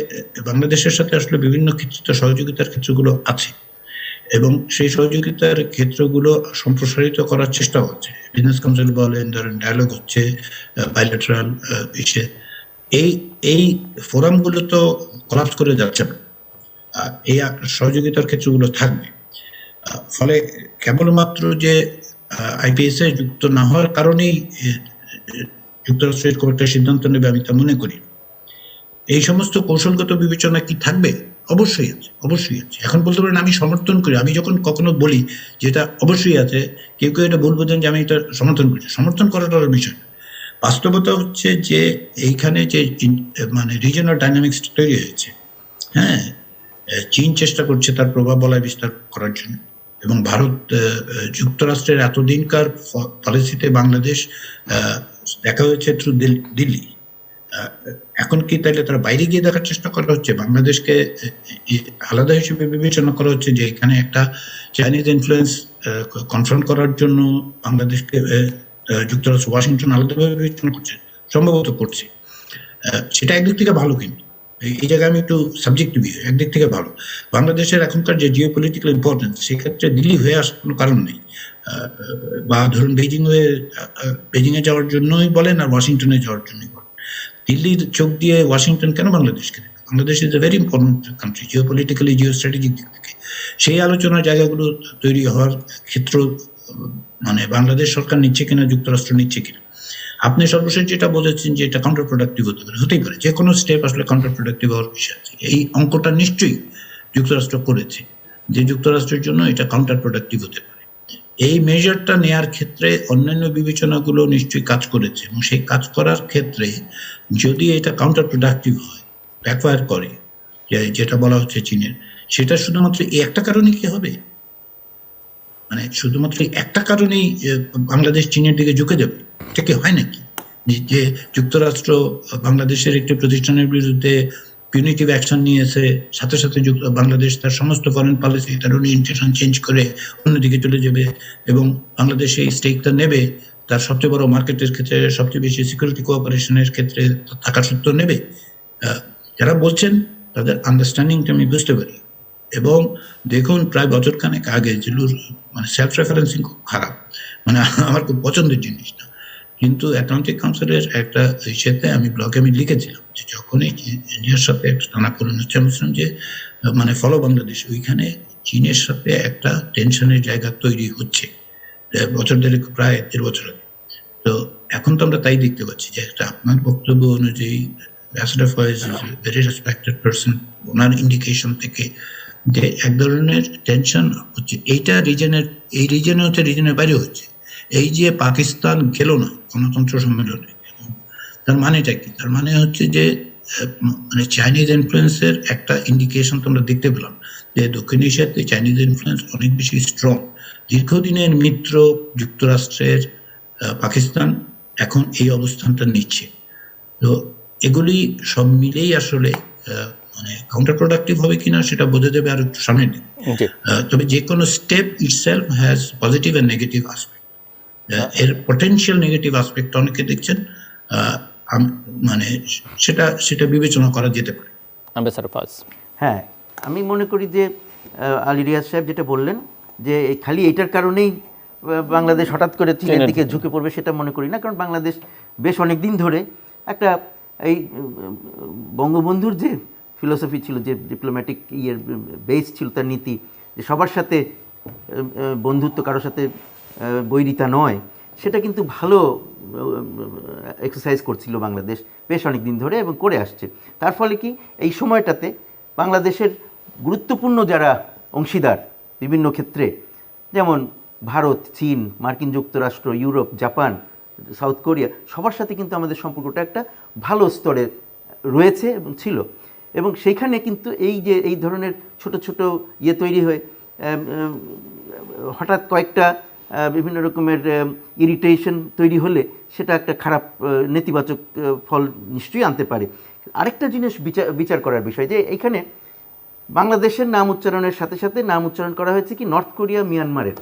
বাংলাদেশের সাথে আসলে বিভিন্ন ক্ষেত্রে সহযোগিতার ক্ষেত্রগুলো আছে, এবং সেই সহযোগিতার ক্ষেত্রগুলো সম্প্রসারিত করার চেষ্টা হচ্ছে। বিজনেস কাউন্সিল বলেন, ধরেন ডায়ালগ হচ্ছে, বাইলেটারাল ইসে, এই ফোরামগুলো তো কলাপস করে যাচ্ছে না। এই সহযোগিতার ক্ষেত্রগুলো থাকবে। ফলে কেবলমাত্র যে আইপিএস এ যুক্ত না হওয়ার কারণেই যুক্তরাষ্ট্র এরকম একটা সিদ্ধান্ত নেবে আমি তা মনে করি। এই সমস্ত কৌশলগত বিবেচনা কি থাকবে? অবশ্যই আছে, অবশ্যই আছে। এখন বলতে পারেন আমি সমর্থন করি, আমি যখন কখনো বলি যেটা অবশ্যই আছে, কেউ কেউ এটা ভুল বোঝেন যে আমি এটা সমর্থন করছি। সমর্থন করাটার বিষয় না। বাস্তবতা হচ্ছে যে এইখানে যে মানে রিজিয়নাল ডাইনামিক্স তৈরি হয়েছে, হ্যাঁ, চীন চেষ্টা করছে তার প্রভাব বলয় বিস্তার করার জন্য, এবং ভারত যুক্তরাষ্ট্রের এতদিনকার পলিসিতে বাংলাদেশ দেখা হয়েছে থ্রু দিল্লি। এখন কি তাহলে তারা বাইরে গিয়ে দেখার চেষ্টা করা হচ্ছে? বাংলাদেশকে আলাদা হিসেবে বিবেচনা করা হচ্ছে যে এখানে একটা চাইনিজ ইনফ্লুয়েন্স কনফ্রন্ট করার জন্য বাংলাদেশকে যুক্তরাষ্ট্র, ওয়াশিংটন আলাদাভাবে বিবেচনা করছে, সম্ভবত করছে। সেটা একদিক থেকে ভালো, কিন্তু এই জায়গায় আমি একটু সাবজেক্টিভ, একদিক থেকে ভালো। বাংলাদেশের এখনকার যে জিও পলিটিক্যাল ইম্পর্টেন্স, সেক্ষেত্রে দিল্লি হয়ে আসার কোনো কারণ নেই। বা ধরুন বেজিংয়ে যাওয়ার জন্যই বলেন আর ওয়াশিংটনে যাওয়ার জন্যই বলেন, দিল্লির চোখ দিয়ে ওয়াশিংটন কেন বাংলাদেশকে দেখে? Bangladesh is a very important country, Jio politically, Jio strategic দিক থেকে। সেই আলোচনার জায়গাগুলো তৈরি হওয়ার ক্ষেত্র মানে বাংলাদেশ সরকার নিচ্ছে কিনা, যুক্তরাষ্ট্র নিচ্ছে কিনা। আপনি সর্বশেষ যেটা বলেছেন যে এটা কাউন্টার প্রোডাক্টিভ হতে পারে, হতেই পারে, যে কোনো স্টেপ আসলে কাউন্টার প্রোডাক্টিভ হওয়ার বিষয় আছে। এই অঙ্কটা নিশ্চয়ই যুক্তরাষ্ট্র করেছে যে যুক্তরাষ্ট্রের জন্য এটা কাউন্টার প্রোডাক্টিভ হতে পারে। এই মেজারটা নেয়ার ক্ষেত্রে অন্যান্য বিবেচনাগুলো নিশ্চয়ই কাজ করেছে, এবং সেই কাজ করার ক্ষেত্রে যদি এটা কাউন্টার প্রোডাক্টিভ হয়, ব্যাকফায়ার করে, যেটা বলা হচ্ছে চীনের, সেটা শুধুমাত্র এই একটা কারণে কি হবে? মানে শুধুমাত্র একটা কারণেই বাংলাদেশ চীনের দিকে ঝুঁকে যাবে, এটা কি হয় নাকি? যে যুক্তরাষ্ট্র বাংলাদেশের একটি প্রতিষ্ঠানের বিরুদ্ধে পিউনিটিভ অ্যাকশন নিয়েছে, সাথে সাথে বাংলাদেশ তার সমস্ত ফরেন পলিসি, তার ওরিয়েন্টেশন চেঞ্জ করে অন্যদিকে চলে যাবে, এবং বাংলাদেশ এই স্টেকটা নেবে, তার সবচেয়ে বড় মার্কেটের ক্ষেত্রে, সবচেয়ে বেশি সিকিউরিটি কোঅপারেশনের ক্ষেত্রে থাকা সত্ত্বেও নেবে। যারা বলছেন তাদের আন্ডারস্ট্যান্ডিংটা আমি বুঝতে পারি। এবং দেখুন, প্রায় বছরখানেক আগে জিলুর মানে সেলফ রেফারেন্সিং খুব খারাপ, মানে আমার খুব পছন্দের জিনিস না, কিন্তু অ্যাটলান্টিক কাউন্সিলের একটা ইস্যুতে আমি ব্লগে আমি লিখেছিলাম যে যখনই ইন্ডিয়ার সাথে একটা টানাপোড়েন হচ্ছে, আমি বলছিলাম যে মানে ফলো বাংলাদেশ, ওইখানে চীনের সাথে একটা টেনশনের জায়গা তৈরি হচ্ছে বছর দেড়েক, প্রায় 1.5 বছর আগে। তো এখন তো আমরা তাই দেখতে পাচ্ছি যে একটা আপনার বক্তব্য অনুযায়ী ambassador Faiz is a very respected person, ওনার ইন্ডিকেশন থেকে যে এক ধরনের টেনশন হচ্ছে। এইটা রিজনের, এই রিজনে হচ্ছে, রিজনের বাইরে হচ্ছে। এই যে পাকিস্তান গেল না গণতন্ত্র সম্মেলনে, তার মানেটা কি? তার মানে হচ্ছে যে মানে চাইনিজ ইনফ্লুয়েন্সের একটা ইন্ডিকেশন তোমরা দেখতে পেলাম যে দক্ষিণ এশিয়াতে চাইনিজ ইনফ্লুয়েন্স অনেক বেশি স্ট্রং। দীর্ঘদিনের মিত্র যুক্তরাষ্ট্রের পাকিস্তান এখন এই অবস্থানটা নিচ্ছে। তো এগুলি সব মিলেই আসলে মানে কাউন্টার প্রোডাক্টিভ হবে কিনা সেটা বোঝা যাবে আর একটু সামনের দিকে। তবে যে কোনো step itself has positive and negative aspect. এর পটেনশিয়াল নেগেটিভ আসপেক্ট অনেকে দেখছেন, মানে সেটা বিবেচনা করা যেতে পারে। হ্যাঁ, আমি মনে করি যে আলী রিয়াজ সাহেব যেটা বললেন যে খালি এইটার কারণেই বাংলাদেশ হঠাৎ করে চীনের দিকে ঝুঁকে পড়বে, সেটা মনে করি না। কারণ বাংলাদেশ বেশ অনেক দিন ধরে একটা এই বঙ্গবন্ধুর যে ফিলোসফি ছিল, যে ডিপ্লোম্যাটিক বেস ছিল, তার নীতি, যে সবার সাথে বন্ধুত্ব, কারোর সাথে বৈরিতা নয়, সেটা কিন্তু ভালো এক্সারসাইজ করছিল বাংলাদেশ বেশ অনেক দিন ধরে এবং করে আসছে। তার ফলে কি এই সময়টাতে বাংলাদেশের গুরুত্বপূর্ণ যারা অংশীদার বিভিন্ন ক্ষেত্রে, যেমন ভারত, চীন, মার্কিন যুক্তরাষ্ট্র, ইউরোপ, জাপান, সাউথ কোরিয়া, সবার সাথে কিন্তু আমাদের সম্পর্কটা একটা ভালো স্তরে রয়েছে এবং ছিল। এবং সেইখানে কিন্তু এই ধরনের ছোট ছোট তৈরি হয়ে হঠাৎ কয়েকটা বিভিন্ন রকমের ইরিটেশন তৈরি হলে সেটা একটা খারাপ নেতিবাচক ফল নিশ্চয়ই আনতে পারে। আরেকটা জিনিস বিচার করার বিষয়, যে এইখানে বাংলাদেশের নাম উচ্চারণের সাথে সাথে নাম উচ্চারণ করা হয়েছে কি নর্থ কোরিয়া, মিয়ানমারের।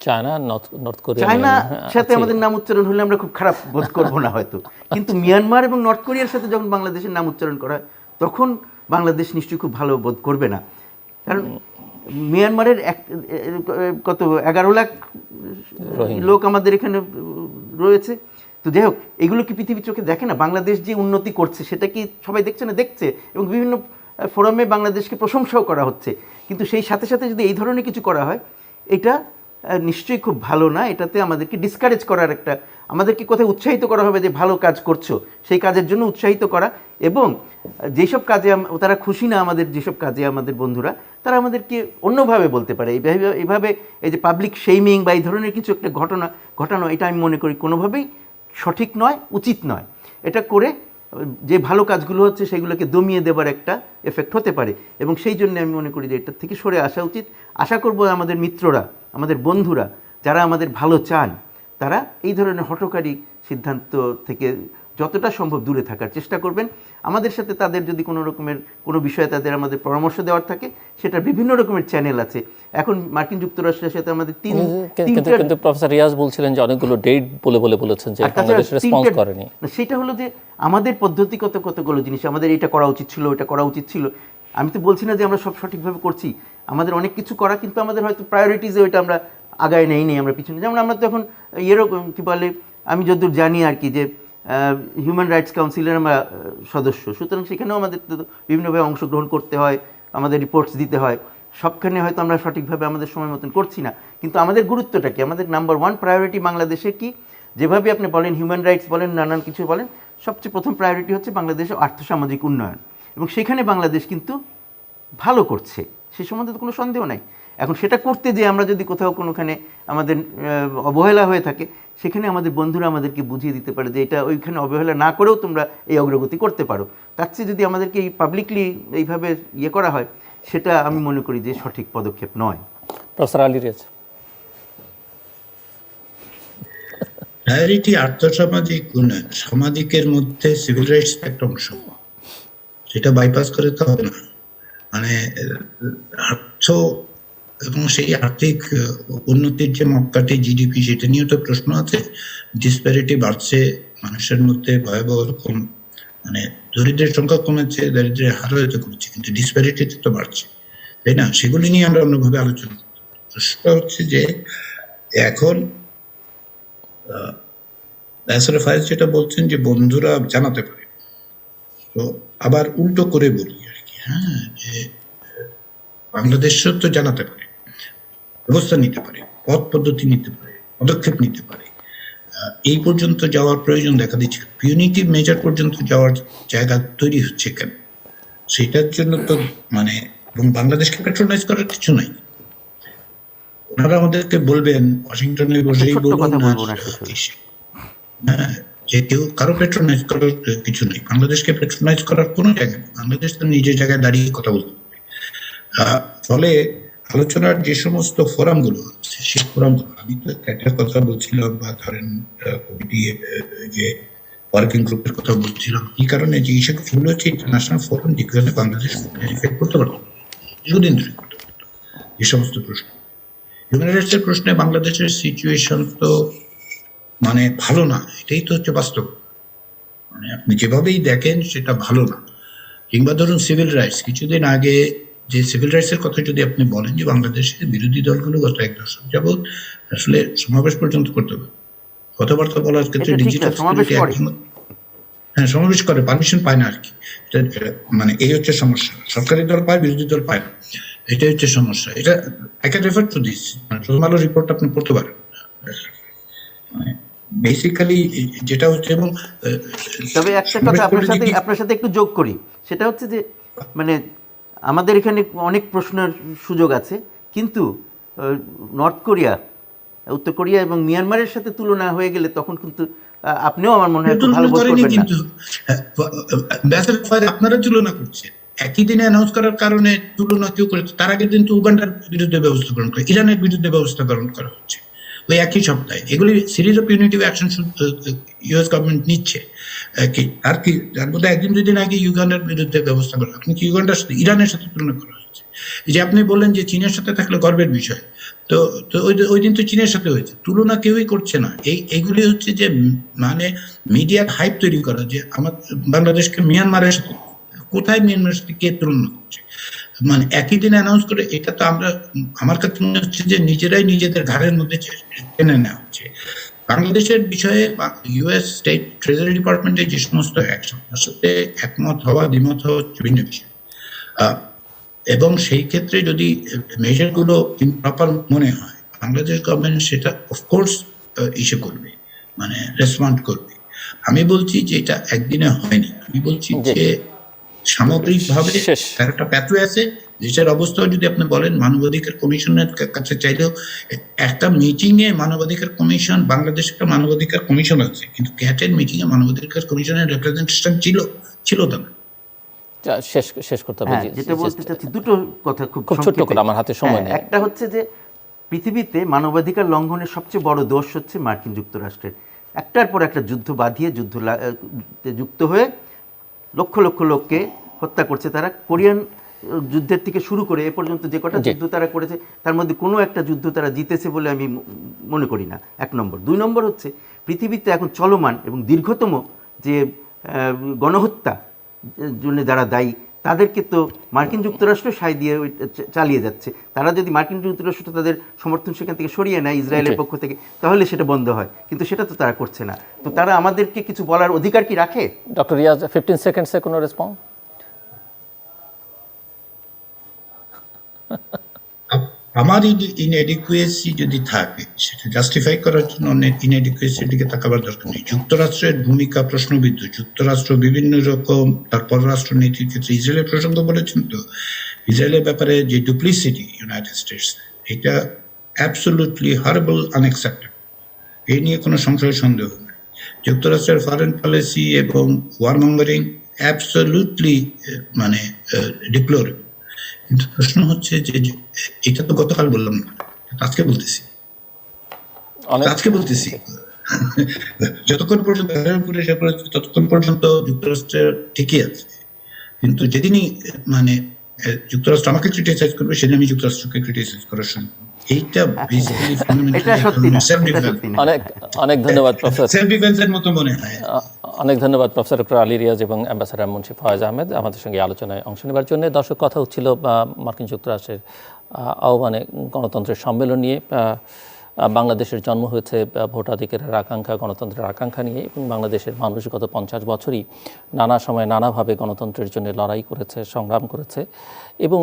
চায়না সাথে আমাদের নাম উচ্চারণ হলে আমরা খুব খারাপ বোধ করবো না হয়তো, কিন্তু মিয়ানমার এবং নর্থ কোরিয়ার সাথে যখন বাংলাদেশের নাম উচ্চারণ করা হয় তখন বাংলাদেশ নিশ্চয়ই খুব ভালো বোধ করবে না। কারণ মিয়ানমারের কত 11 লাখ লোক আমাদের এখানে রয়েছে। তো যাই হোক, এগুলো কি পৃথিবীর চোখে দেখে না? বাংলাদেশ যে উন্নতি করছে সেটা কি সবাই দেখছে না? দেখছে, এবং বিভিন্ন ফোরামে বাংলাদেশকে প্রশংসাও করা হচ্ছে। কিন্তু সেই সাথে সাথে যদি এই ধরনের কিছু করা হয়, এটা নিশ্চয়ই খুব ভালো না। এটাতে আমাদেরকে ডিসকারেজ করার একটা, আমাদেরকে কোথায় উৎসাহিত করা হবে যে ভালো কাজ করছো, সেই কাজের জন্য উৎসাহিত করা, এবং যেসব কাজে তারা খুশি না, আমাদের যেসব কাজে আমাদের বন্ধুরা, তারা আমাদেরকে অন্যভাবে বলতে পারে। এইভাবে এই যে পাবলিক শেমিং বা এই ধরনের কিছু একটা ঘটানো, এটা আমি মনে করি কোনোভাবেই সঠিক নয়, উচিত নয়। এটা করে যে ভালো কাজগুলো হচ্ছে সেগুলোকে দমিয়ে দেবার একটা এফেক্ট হতে পারে, এবং সেই জন্য আমি মনে করি যে এটার থেকে সরে আসা উচিত। আশা করব আমাদের মিত্ররা, আমাদের বন্ধুরা যারা আমাদের ভালো চান, তারা এই ধরনের হঠকারী সিদ্ধান্ত থেকে যতটা সম্ভব দূরে থাকার চেষ্টা করবেন। আমাদের সাথে তাদের যদি কোনো রকমের কোনো বিষয়ে তাদের আমাদের পরামর্শ দেওয়ার থাকে, সেটা বিভিন্ন রকমের চ্যানেল আছে। এখন মার্কিন যুক্তরাষ্ট্রের সাথে আমাদের কিন্তু প্রফেসর রিয়াজ বলছিলেন যে অনেকগুলো ডেট বলেছেন যে বাংলাদেশ রেসপন্স করেনি। সেটা হলো যে আমাদের পদ্ধতিগত কতগুলো জিনিস, আমাদের এটা করা উচিত ছিল, এটা করা উচিত ছিল। আমি তো বলছি না যে আমরা সব সঠিকভাবে করছি, আমাদের অনেক কিছু করা, কিন্তু আমাদের হয়তো প্রায়োরিটিসে ওইটা আমরা আগায় নেই আমরা পিছনে। যেমন আমরা তো এখন এরকম কী বলে, আমি যতদূর জানি আর কি, যে হিউম্যান রাইটস কাউন্সিলের আমরা সদস্য, সুতরাং সেখানেও আমাদের বিভিন্নভাবে অংশগ্রহণ করতে হয়, আমাদের রিপোর্টস দিতে হয়। সবখানে হয়তো আমরা সঠিকভাবে আমাদের সময় মতন করছি না, কিন্তু আমাদের গুরুত্বটা কি, আমাদের নাম্বার ওয়ান প্রায়োরিটি বাংলাদেশে কি, যেভাবে আপনি বলেন হিউম্যান রাইটস বলেন, নানান কিছু বলেন, সবচেয়ে প্রথম প্রায়োরিটি হচ্ছে বাংলাদেশের আর্থসামাজিক উন্নয়ন, এবং সেখানে বাংলাদেশ কিন্তু ভালো করছে, সে সম্বন্ধে তো কোনো সন্দেহ নাই। এখন সেটা করতে যে আমরা যদি কোথাও কোনোখানে আমাদের অবহেলা হয়ে থাকে, সেখানে আমাদের বন্ধুরা আমাদেরকে বুঝিয়ে দিতে পারে যে এটা ওইখানে অবহেলা না করেও তোমরা এই অগ্রগতি করতে পারো। তার চেয়ে যদি আমাদেরকে এই পাবলিকলি এইভাবে ইয়ে করা হয়, সেটা আমি মনে করি যে সঠিক পদক্ষেপ নয়। প্রফেসর আলী রিয়াজ। প্রায়োরিটি আর্থসামাজিক উন্নয়ন, সামাজিকের মধ্যে সিভিল রাইটস একটা অংশ, সেটা বাইপাস করে তো হবে না। মানে অর্থ এবং সেই আর্থিক উন্নতির যে মাপকাঠি জিডিপি, সেটা নিয়েও তো প্রশ্ন আছে। ডিসপ্যারিটি বাড়ছে মানুষের মধ্যে ভয়াবহ রকম, মানে দরিদ্রের সংখ্যা কমেছে, দারিদ্রের হার হয়তো কমছে, কিন্তু ডিসপ্যারিটি তো বাড়ছে, তাই না? সেগুলি নিয়ে আমরা অন্যভাবে আলোচনা করতে। প্রশ্নটা হচ্ছে যে এখন ফায়েজ যেটা বলছেন যে বন্ধুরা জানাতে পারে, তো আবার উল্টো করে বলি আর কি, হ্যাঁ, যে বাংলাদেশও তো জানাতে পারে, ব্যবস্থা নিতে পারে, পথ পদ্ধতি নিতে পারে, পদক্ষেপ নিতে পারে। এই পর্যন্ত যাওয়ার প্রয়োজন দেখা দিচ্ছে, পিউনিটিভ মেজার পর্যন্ত যাওয়ার জায়গা তৈরি হচ্ছে কেন? সেটার জন্য তো মানে, এবং বাংলাদেশকে প্যাট্রোনাইজ করার কিছু নাই। ওনারা আমাদেরকে বলবেন ওয়াশিংটনে বসেই বলুন, হ্যাঁ, যে কেউ কারো প্যাট্রোনাইজ করার কিছু নেই, বাংলাদেশকে প্যাট্রোনাইজ করার কোনো জায়গা নেই। বাংলাদেশ তো নিজের জায়গায় দাঁড়িয়ে কথা বলতে হবে। ফলে আলোচনার যে সমস্ত ফোরামগুলো আছে, সেই ফোরামগুলো, আমি তো একটা কথা বলছিলাম, বা ধরেন কমিটি যে ওয়ার্কিং গ্রুপের কথা বলছিলাম, কি কারণে যে এই সেগুলো হচ্ছে ইন্টারন্যাশনাল ফোরাম, যেখানে বাংলাদেশ করতে পারতো দীর্ঘদিন ধরে করতে পারতো এই সমস্ত প্রশ্ন। হিউম্যান রাইটসের প্রশ্নে বাংলাদেশের সিচুয়েশন তো মানে ভালো না, এটাই তো হচ্ছে বাস্তব। মানে আপনি যেভাবেই দেখেন সেটা ভালো না। কিংবা ধরুন সিভিল রাইটস, কিছুদিন আগে যে সিভিল রাইটস এর কথা যদি আপনি বলেন, যে বাংলাদেশের বিরোধী দলগুলো গত এক দশক যাবৎ আসলে সমাবেশ পর্যন্ত করতে হবে, কথাবার্তা বলার ক্ষেত্রে ডিজিটাল সিকিউরিটি, হ্যাঁ সমাবেশ করে, পারমিশন পায় না আর কি। মানে এই হচ্ছে সমস্যা, সরকারি দল পায়, বিরোধী দল পায় না, এটাই হচ্ছে সমস্যা। এটা I can refer to this, মানে প্রথম আলো রিপোর্ট আপনি পড়তে পারেন। মানে বেসিক্যালি যেটা হচ্ছে, এবং তবে একটা কথা আপনার সাথে একটু যোগ করি, সেটা হচ্ছে যে মানে আমাদের এখানে অনেক প্রশ্নের সুযোগ আছে, কিন্তু নর্থ কোরিয়া, উত্তর কোরিয়া এবং মিয়ানমারের সাথে তুলনা হয়ে গেলে তখন কিন্তু আপনিও আমার মনে হয় ভালো বোধ করবেন না। কিন্তু আপনারা তুলনা করছেন, একই দিনে অ্যানাউন্স করার কারণে তুলনা কেউ করেছে। তার আগের দিন তো উগান্ডার বিরুদ্ধে ব্যবস্থা গ্রহণ করে, ইরানের বিরুদ্ধে ব্যবস্থা গ্রহণ করা হচ্ছে ওই একই সপ্তাহে। এগুলি series of punitive action US government নিচ্ছে। আর কি তার মধ্যে একদিন দুদিন আগে ইউগান্ডার বিরুদ্ধে ব্যবস্থা করা, আপনি কি ইউগান্ডার সাথে ইরানের সাথে তুলনা করা হচ্ছে? যে আপনি বললেন যে চীনের সাথে থাকলে গর্বের বিষয়, তো ওই দিন তো চীনের সাথে হয়েছে, তুলনা কেউই করছে না। এইগুলি হচ্ছে যে মানে মিডিয়ার হাইপ তৈরি করা, যে আমার বাংলাদেশকে মিয়ানমারের সাথে, কোথায় মিয়ানমারের সাথে কে তুলনা করছে? মানে একই দিন অ্যানাউন্স করে, এটা তো আমরা, আমার কাছে মনে হচ্ছে যে নিজেরাই নিজেদের ঘাড়ের মধ্যে টেনে নেওয়া হচ্ছে। বাংলাদেশের বিষয়ে ইউএস স্টেট ট্রেজারি ডিপার্টমেন্টের যে সমস্ত অ্যাকশন, তার সাথে একমত হওয়া দ্বিমত হওয়া ভিন্ন বিষয়, এবং সেই ক্ষেত্রে যদি মেজারগুলো ইমপ্রপার মনে হয়, বাংলাদেশ গভর্নমেন্ট সেটা অফকোর্স ইস্যু করবে, মানে রেসপন্ড করবে। আমি বলছি যে এটা একদিনে হয়নি, আমি বলছি যে সামগ্রিকভাবে তার একটা প্যাথওয়ে আছে। দেশের অবস্থাও যদি আপনি বলেন, মানবাধিকার কমিশনের কাছে চাইলেও একটা মিটিং এ মানবাধিকার কমিশন, বাংলাদেশ একটা মানবাধিকার কমিশন আছে, কিন্তু ক্যাটের মিটিং এ মানবাধিকার কমিশনের রিপ্রেজেন্টেশন ছিল না। শেষ করতে হবে। যেটা বলতে চাচ্ছি, দুটো কথা খুব ছোট্ট করে, আমার হাতে সময় নেই। একটা হচ্ছে যে পৃথিবীতে মানবাধিকার লঙ্ঘনের সবচেয়ে বড় দোষ হচ্ছে মার্কিন যুক্তরাষ্ট্রের। একটার পর একটা যুদ্ধ বাঁধিয়ে যুক্ত হয়ে লক্ষ লক্ষ লোককে হত্যা করছে তারা। কোরিয়ান যুদ্ধের থেকে শুরু করে এ পর্যন্ত যে কটা যুদ্ধ তারা করেছে, তার মধ্যে কোনো একটা যুদ্ধ তারা জিতেছে বলে আমি মনে করি না, এক নম্বর। দুই নম্বর হচ্ছে, পৃথিবীতে এখন চলমান এবং দীর্ঘতম যে গণহত্যা জন্য যারা দায়ী, তাদেরকে তো মার্কিন যুক্তরাষ্ট্র সায় দিয়ে চালিয়ে যাচ্ছে। তারা যদি মার্কিন যুক্তরাষ্ট্র তাদের সমর্থন সেখান থেকে সরিয়ে নেয় ইসরায়েলের পক্ষ থেকে, তাহলে সেটা বন্ধ হয়, কিন্তু সেটা তো তারা করছে না। তো তারা আমাদেরকে কিছু বলার অধিকার কি রাখে? ডক্টর রিয়াজ, 15 সেকেন্ডসে কোনো রেসপন্স? আমার ইনএডিকুয়েসি যদি থাকে সেটা জাস্টিফাই করার জন্য অনেক ইনএডিকুয়েসির দিকে তাকাবার দরকার নেই। যুক্তরাষ্ট্রের ভূমিকা প্রশ্নবিদ্ধ। যুক্তরাষ্ট্র বিভিন্ন রকম তার পররাষ্ট্র নীতির ক্ষেত্রে ইসরায়েলের প্রসঙ্গ বলেছেন তো, ইসরায়েলের ব্যাপারে যে ডুপ্লিসিটি ইউনাইটেড স্টেটস, এটা অ্যাবসোলুটলি হরেবল, আনএক্সেপ্টেবল। এই নিয়ে কোনো সংশয় সন্দেহ নেই। যুক্তরাষ্ট্রের ফরেন পলিসি এবং ওয়ারমঙ্গারিং অ্যাবসোলুটলি মানে ডিপ্লোরেবল। কিন্তু প্রশ্ন হচ্ছে যে এটা তো গতকাল বললাম না, আজকে বলতেছি যতক্ষণ পর্যন্ত ততক্ষণ পর্যন্ত যুক্তরাষ্ট্র ঠিকই আছে, কিন্তু যেদিনই মানে যুক্তরাষ্ট্র আমাকে ক্রিটিসাইজ করবে সেদিন আমি যুক্তরাষ্ট্রকে ক্রিটিসাইজ করার সময় এইটা বেসিক্যালি এটা সত্যি না, এটা সত্যি না। অনেক ধন্যবাদ প্রফেসর। সেলফ ডিফেন্সের মতো মনে হয়। অনেক ধন্যবাদ প্রফেসর ডক্টর আলী রিয়াজ এবং অ্যাম্বাসেডর মুন্সি ফয়েজ আহমেদ আমাদের সঙ্গে আলোচনায় অংশ নেবার জন্য। দর্শক, কথা হচ্ছিল মার্কিন যুক্তরাষ্ট্রের আহ্বানে গণতন্ত্রের সম্মেলন নিয়ে। বাংলাদেশের জন্ম হয়েছে ভোটাধিকারের আকাঙ্ক্ষা, গণতন্ত্রের আকাঙ্ক্ষা নিয়ে, এবং বাংলাদেশের মানুষ গত 50 বছরই নানা সময় নানাভাবে গণতন্ত্রের জন্য লড়াই করেছে, সংগ্রাম করেছে, এবং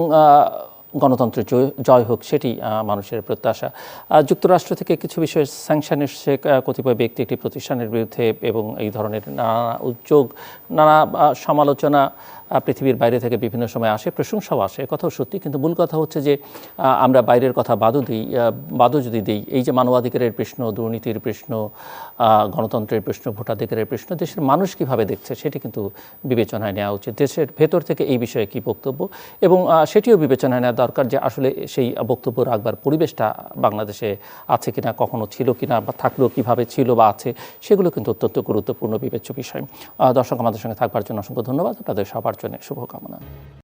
গণতন্ত্রের জয় হোক সেটি মানুষের প্রত্যাশা। যুক্তরাষ্ট্র থেকে কিছু বিষয়ে স্যাংশন এসেছে কতিপয় ব্যক্তি একটি প্রতিষ্ঠানের বিরুদ্ধে, এবং এই ধরনের নানা উদ্যোগ, নানা সমালোচনা পৃথিবীর বাইরে থেকে বিভিন্ন সময় আসে, প্রশংসাও আসে, কথাও সত্যি। কিন্তু মূল কথা হচ্ছে যে আমরা বাইরের কথা বাদও যদি দিই, এই যে মানবাধিকারের প্রশ্ন, দুর্নীতির প্রশ্ন, গণতন্ত্রের প্রশ্ন, ভোটাধিকারের প্রশ্ন, দেশের মানুষ কীভাবে দেখছে সেটি কিন্তু বিবেচনায় নেওয়া উচিত। দেশের ভেতর থেকে এই বিষয়ে কী বক্তব্য, এবং সেটিও বিবেচনায় নেওয়া দরকার যে আসলে সেই বক্তব্য রাখবার পরিবেশটা বাংলাদেশে আছে কিনা, কখনো ছিল কিনা, বা থাকলেও কীভাবে ছিল বা আছে, সেগুলো কিন্তু অত্যন্ত গুরুত্বপূর্ণ বিবেচ্য বিষয়। দর্শক, আমাদের সঙ্গে থাকবার জন্য অসংখ্য ধন্যবাদ। আপনাদের সবার জন্য শুভকামনা।